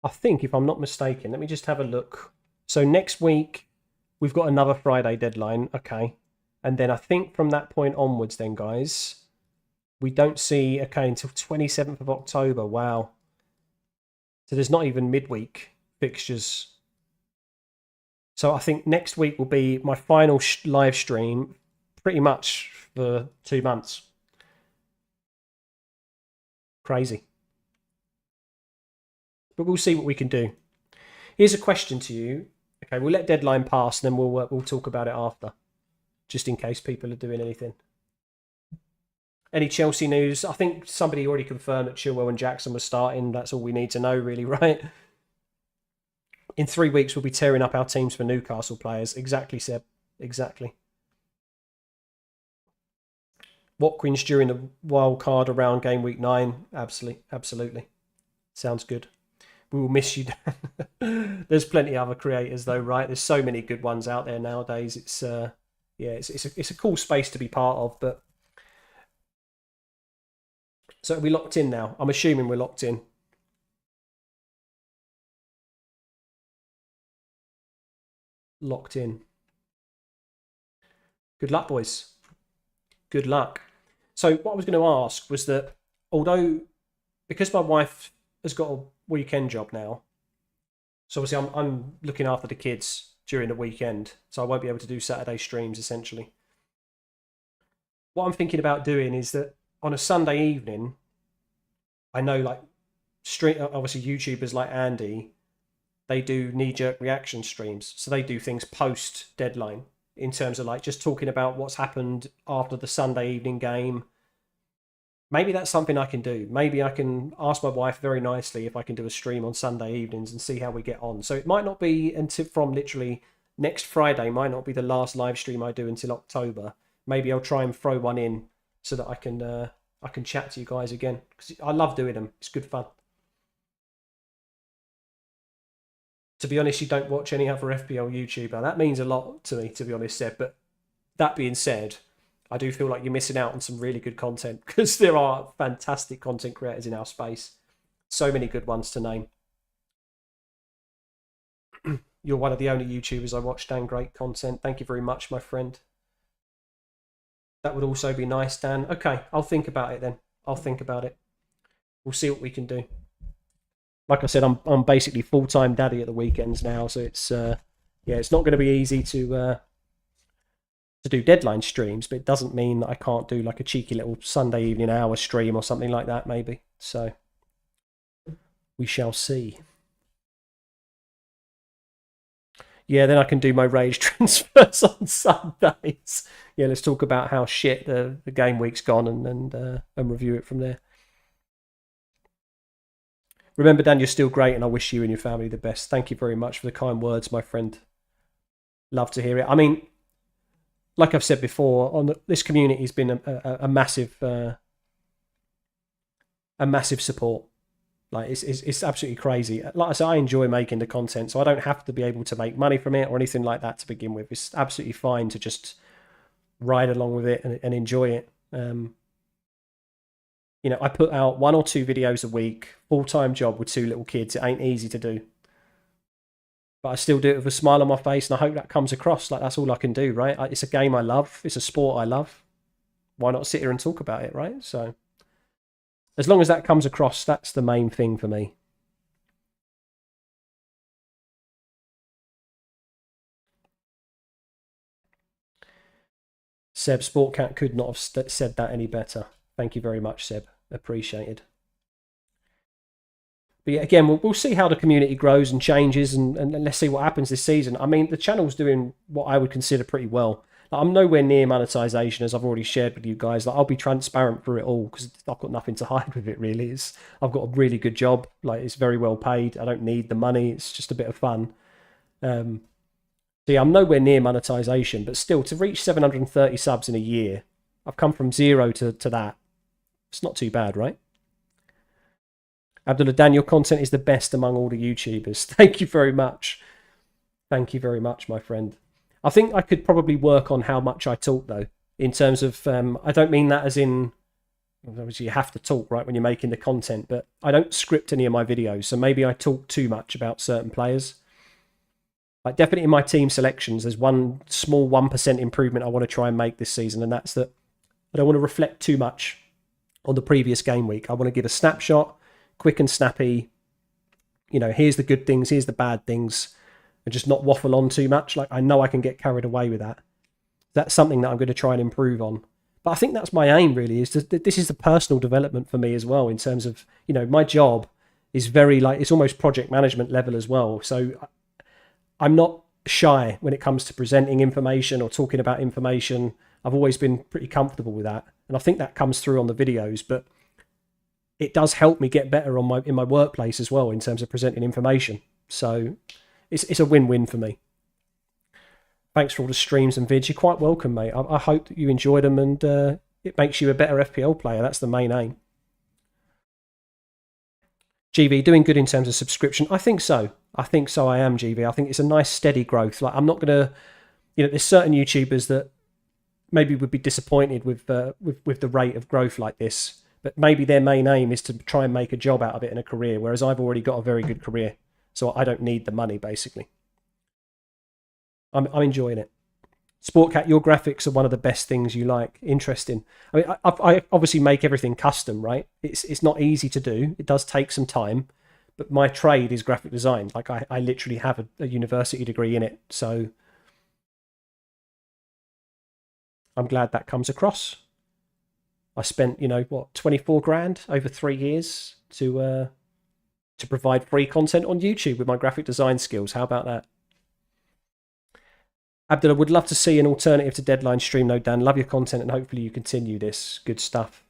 I think, if I'm not mistaken, let me just have a look. So next week, we've got another Friday deadline. Okay. And then I think from that point onwards, then, guys, we don't see, okay, until 27th of October. Wow. So there's not even midweek fixtures. So I think next week will be my final live stream pretty much for 2 months. Crazy. But we'll see what we can do. Here's a question to you. Okay, we'll let deadline pass, and then we'll talk about it after, just in case people are doing anything. Any Chelsea news? I think somebody already confirmed that Chilwell and Jackson were starting. That's all we need to know, really, right? In 3 weeks, we'll be tearing up our teams for Newcastle players. Exactly, Seb. Exactly. Watkins during the wild card around game week 9. Absolutely. Sounds good. We will miss you. There's plenty of other creators though, right? There's so many good ones out there nowadays. It's it's a cool space to be part of. But so are we locked in now? I'm assuming we're locked in. Locked in. Good luck, boys. Good luck. So what I was going to ask was that, although, because my wife has got a weekend job now, so obviously I'm looking after the kids during the weekend, so I won't be able to do Saturday streams essentially. What I'm thinking about doing is that on a Sunday evening, I know like street obviously YouTubers like Andy, they do knee-jerk reaction streams, so they do things post deadline in terms of like just talking about what's happened after the Sunday evening game. Maybe that's something I can do. Maybe I can ask my wife very nicely if I can do a stream on Sunday evenings and see how we get on. So it might not be until from literally next Friday, might not be the last live stream I do until October. Maybe I'll try and throw one in so that I can chat to you guys again, because I love doing them. It's good fun. To be honest, you don't watch any other FPL YouTuber. That means a lot to me, to be honest, Seb. But that being said, I do feel like you're missing out on some really good content, because there are fantastic content creators in our space. So many good ones to name. You're one of the only YouTubers I watch, Dan. Great content. Thank you very much, my friend. That would also be nice, Dan. Okay, I'll think about it then. I'll think about it. We'll see what we can do. Like I said, I'm basically full-time daddy at the weekends now, so it's it's not going to be easy to do deadline streams, but it doesn't mean that I can't do like a cheeky little Sunday evening hour stream or something like that, maybe. So we shall see. Yeah, then I can do my rage transfers on Sundays. Yeah, let's talk about how shit the game week's gone and review it from there. Remember, Dan, you're still great, and I wish you and your family the best. Thank you very much for the kind words, my friend. Love to hear it. I mean, like I've said before, this community has been a massive support. Like it's absolutely crazy. Like I said, I enjoy making the content, so I don't have to be able to make money from it or anything like that to begin with. It's absolutely fine to just ride along with it and enjoy it. I put out 1 or 2 videos a week, full-time job with 2 little kids. It ain't easy to do. But I still do it with a smile on my face, and I hope that comes across. Like, that's all I can do, right? It's a game I love. It's a sport I love. Why not sit here and talk about it, right? So, as long as that comes across, that's the main thing for me. Seb, Sportcat could not have said that any better. Thank you very much, Seb. Appreciated. But yeah, again, we'll see how the community grows and changes, and let's see what happens this season. I mean, the channel's doing what I would consider pretty well. Like, I'm nowhere near monetization, as I've already shared with you guys. Like, I'll be transparent through it all, because I've got nothing to hide with it, really. I've got a really good job. Like, it's very well paid. I don't need the money. It's just a bit of fun. So yeah, I'm nowhere near monetization, but still, to reach 730 subs in a year, I've come from 0 to that. It's not too bad, right? Abdullah, Dan, your content is the best among all the YouTubers. Thank you very much. Thank you very much, my friend. I think I could probably work on how much I talk, though, in terms of, I don't mean that as in, obviously you have to talk, right, when you're making the content, but I don't script any of my videos, so maybe I talk too much about certain players. Like, definitely in my team selections, there's one small 1% improvement I want to try and make this season, and that's that I don't want to reflect too much on the previous game week. I want to give a snapshot, quick and snappy. Here's the good things, here's the bad things, and just not waffle on too much. Like, I know I can get carried away with that. That's something that I'm going to try and improve on. But I think that's my aim, really, is this is the personal development for me as well, in terms of, my job is very, like, it's almost project management level as well. So I'm not shy when it comes to presenting information or talking about information. I've always been pretty comfortable with that. And I think that comes through on the videos, but it does help me get better in my workplace as well, in terms of presenting information. So it's a win-win for me. Thanks for all the streams and vids. You're quite welcome, mate. I hope that you enjoyed them, and it makes you a better FPL player. That's the main aim. GV, doing good in terms of subscription? I think so. I am, GV. I think it's a nice steady growth. Like, I'm not going to, there's certain YouTubers that maybe would be disappointed with the rate of growth like this, but maybe their main aim is to try and make a job out of it in a career, whereas I've already got a very good career, so I don't need the money, basically. I'm enjoying it. Sportcat, your graphics are one of the best things you like. Interesting. I mean, I obviously make everything custom, right? It's not easy to do. It does take some time, but my trade is graphic design. Like I literally have a university degree in it, so I'm glad that comes across. I spent, 24 grand over 3 years to provide free content on YouTube with my graphic design skills. How about that? Abdullah, would love to see an alternative to Deadline stream. No, Dan, love your content and hopefully you continue this. Good stuff.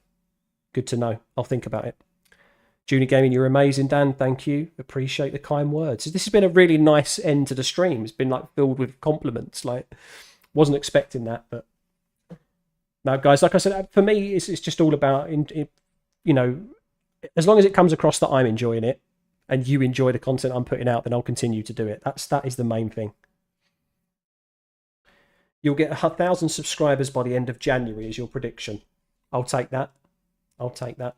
Good to know. I'll think about it. Junior Gaming, you're amazing, Dan. Thank you. Appreciate the kind words. This has been a really nice end to the stream. It's been like filled with compliments. Like, wasn't expecting that, but now, guys, like I said, for me, it's just all about, as long as it comes across that I'm enjoying it and you enjoy the content I'm putting out, then I'll continue to do it. That is the main thing. You'll get 1,000 subscribers by the end of January is your prediction. I'll take that. I'll take that.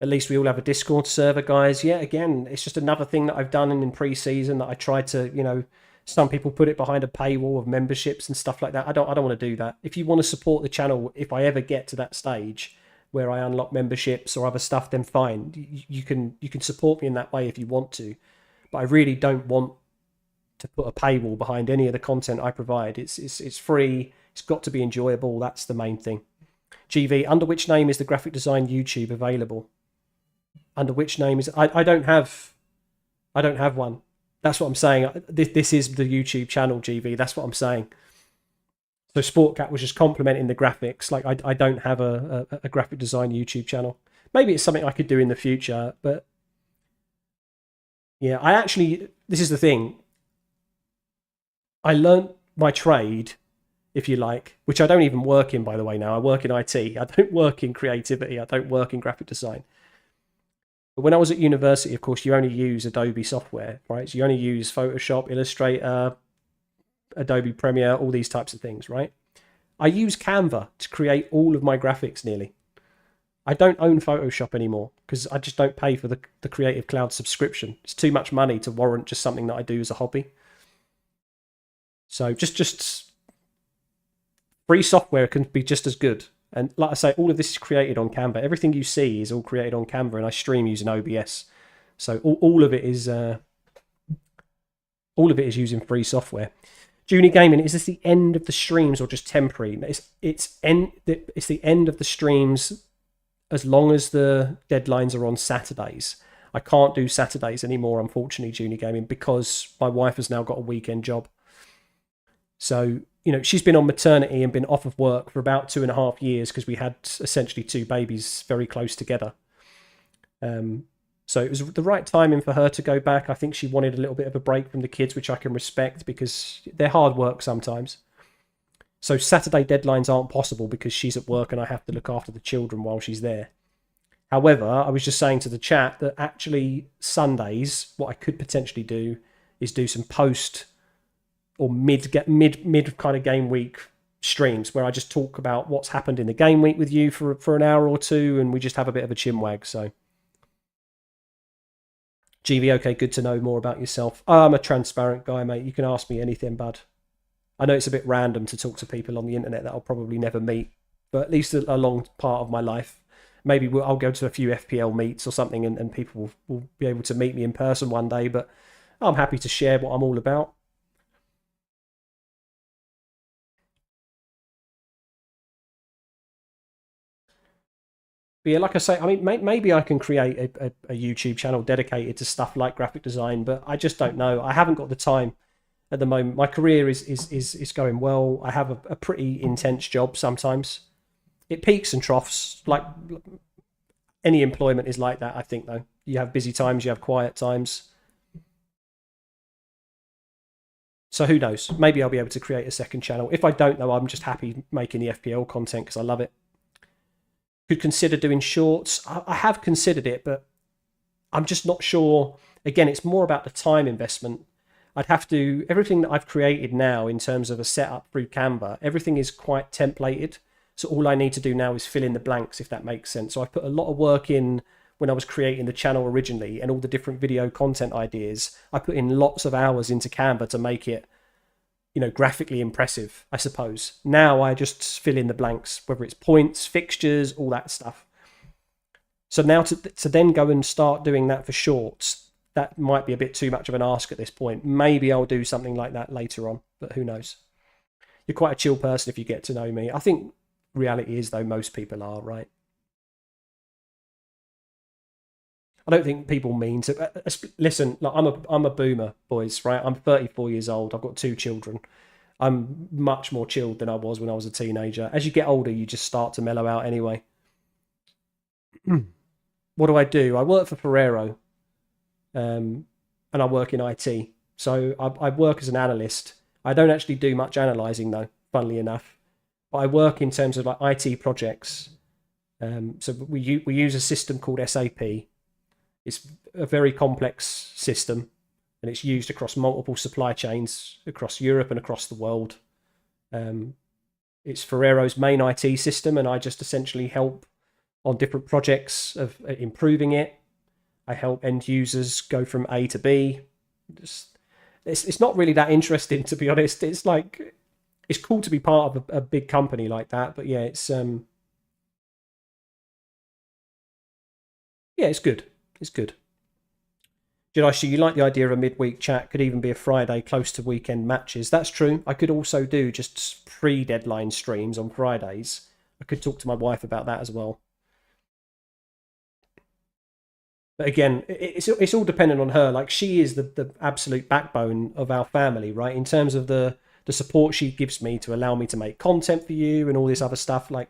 At least we all have a Discord server, guys. Yeah, again, it's just another thing that I've done in pre-season that I tried to, some people put it behind a paywall of memberships and stuff like that. I don't want to do that. If you want to support the channel, if I ever get to that stage where I unlock memberships or other stuff, then fine. You can support me in that way if you want to. But I really don't want to put a paywall behind any of the content I provide. It's free. It's got to be enjoyable. That's the main thing. GV, under which name is the graphic design YouTube available? Under which name is I don't have one. That's what I'm saying. This is the YouTube channel, GV. That's what I'm saying. So Sportcat was just complimenting the graphics. Like I don't have a graphic design YouTube channel. Maybe it's something I could do in the future, but yeah, this is the thing. I learned my trade, if you like, which I don't even work in, by the way, now. I work in IT. I don't work in creativity. I don't work in graphic design. But when I was at university, of course, you only use Adobe software, right? So you only use Photoshop, Illustrator, Adobe Premiere, all these types of things, right? I use Canva to create all of my graphics nearly. I don't own Photoshop anymore because I just don't pay for the Creative Cloud subscription. It's too much money to warrant just something that I do as a hobby. So just free software can be just as good. And like I say, all of this is created on Canva. Everything you see is all created on Canva, and I stream using OBS. So all of it is using free software. Junior Gaming, is this the end of the streams or just temporary? It's the end of the streams as long as the deadlines are on Saturdays. I can't do Saturdays anymore, unfortunately, Junior Gaming, because my wife has now got a weekend job. So, she's been on maternity and been off of work for about 2.5 years because we had essentially 2 babies very close together. So it was the right timing for her to go back. I think she wanted a little bit of a break from the kids, which I can respect because they're hard work sometimes. So Saturday deadlines aren't possible because she's at work and I have to look after the children while she's there. However, I was just saying to the chat that actually Sundays, what I could potentially do is do some post or mid kind of game week streams where I just talk about what's happened in the game week with you for an hour or two, and we just have a bit of a chinwag. So GV, okay, good to know more about yourself. I'm a transparent guy, mate. You can ask me anything, bud. I know it's a bit random to talk to people on the internet that I'll probably never meet, but at least a long part of my life. Maybe I'll go to a few FPL meets or something and people will be able to meet me in person one day, but I'm happy to share what I'm all about. But yeah, like I say, I mean, maybe I can create a YouTube channel dedicated to stuff like graphic design, but I just don't know. I haven't got the time at the moment. My career is going well. I have a pretty intense job sometimes. It peaks and troughs. Like any employment is like that, I think, though. You have busy times, you have quiet times. So who knows? Maybe I'll be able to create a second channel. If I don't, though, I'm just happy making the FPL content because I love it. Could consider doing shorts. I have considered it, but I'm just not sure. Again, it's more about the time investment. I'd have to, everything that I've created now in terms of a setup through Canva, everything is quite templated. So all I need to do now is fill in the blanks, if that makes sense. So I put a lot of work in when I was creating the channel originally and all the different video content ideas, I put in lots of hours into Canva to make it, you know, graphically impressive, I suppose. Now I just fill in the blanks, whether it's points, fixtures, all that stuff. So now to then go and start doing that for shorts, that might be a bit too much of an ask at this point. Maybe I'll do something like that later on, but who knows? You're quite a chill person if you get to know me. I think reality is, though, most people are, right? I don't think people mean to listen. Like, I'm a boomer, boys. Right? I'm 34 years old. I've got 2 children. I'm much more chilled than I was when I was a teenager. As you get older, you just start to mellow out anyway. What do? I work for Ferrero, and I work in IT. So I work as an analyst. I don't actually do much analysing though, funnily enough. But I work in terms of like IT projects. So we use a system called SAP. It's a very complex system, and it's used across multiple supply chains across Europe and across the world. It's Ferrero's main IT system, and I just essentially help on different projects of improving it. I help end users go from A to B. It's not really that interesting, to be honest. It's like, it's cool to be part of a big company like that, but yeah, it's yeah, it's good. It's good. Jedi, you like the idea of a midweek chat? Could even be a Friday close to weekend matches. That's true. I could also do just pre-deadline streams on Fridays. I could talk to my wife about that as well. But again, it's all dependent on her. Like, she is the absolute backbone of our family, right? In terms of the support she gives me to allow me to make content for you and all this other stuff. Like,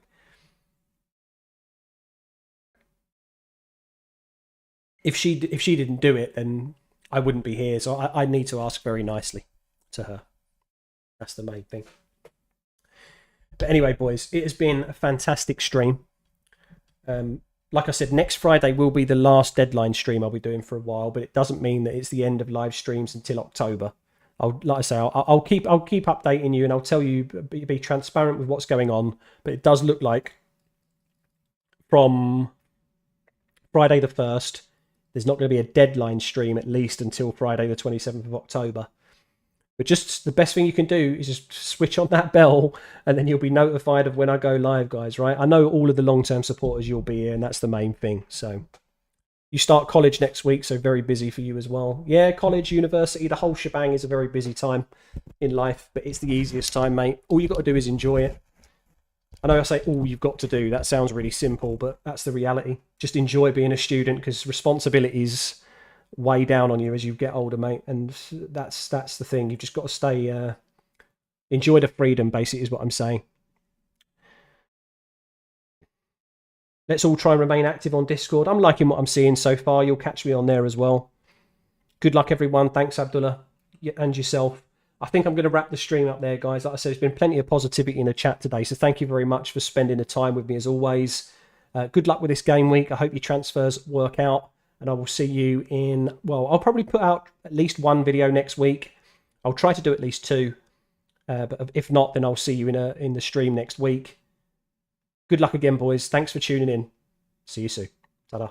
if she didn't do it, then I wouldn't be here. So I need to ask very nicely to her. That's the main thing. But anyway, boys, it has been a fantastic stream. Like I said, next Friday will be the last deadline stream I'll be doing for a while, but it doesn't mean that it's the end of live streams until October. Like I say, I'll keep updating you, and I'll tell you, be transparent with what's going on. But it does look like from Friday the 1st, there's not going to be a deadline stream at least until Friday the 27th of October. But just the best thing you can do is just switch on that bell, and then you'll be notified of when I go live, guys, right? I know all of the long-term supporters, you'll be here, and that's the main thing. So you start college next week, so very busy for you as well. Yeah, college, university, the whole shebang is a very busy time in life, but it's the easiest time, mate. All you've got to do is enjoy it. I know I say all you've got to do. That sounds really simple, but that's the reality. Just enjoy being a student, because responsibilities weigh down on you as you get older, mate. And that's the thing. You've just got to stay, enjoy the freedom, basically, is what I'm saying. Let's all try and remain active on Discord. I'm liking what I'm seeing so far. You'll catch me on there as well. Good luck, everyone. Thanks, Abdullah, and yourself. I think I'm going to wrap the stream up there, guys. Like I said, there's been plenty of positivity in the chat today, so thank you very much for spending the time with me as always. Good luck with this game week. I hope your transfers work out, and I will see you in, well, I'll probably put out at least one video next week. I'll try to do at least 2, but if not, then I'll see you in the stream next week. Good luck again, boys. Thanks for tuning in. See you soon. Ta-da.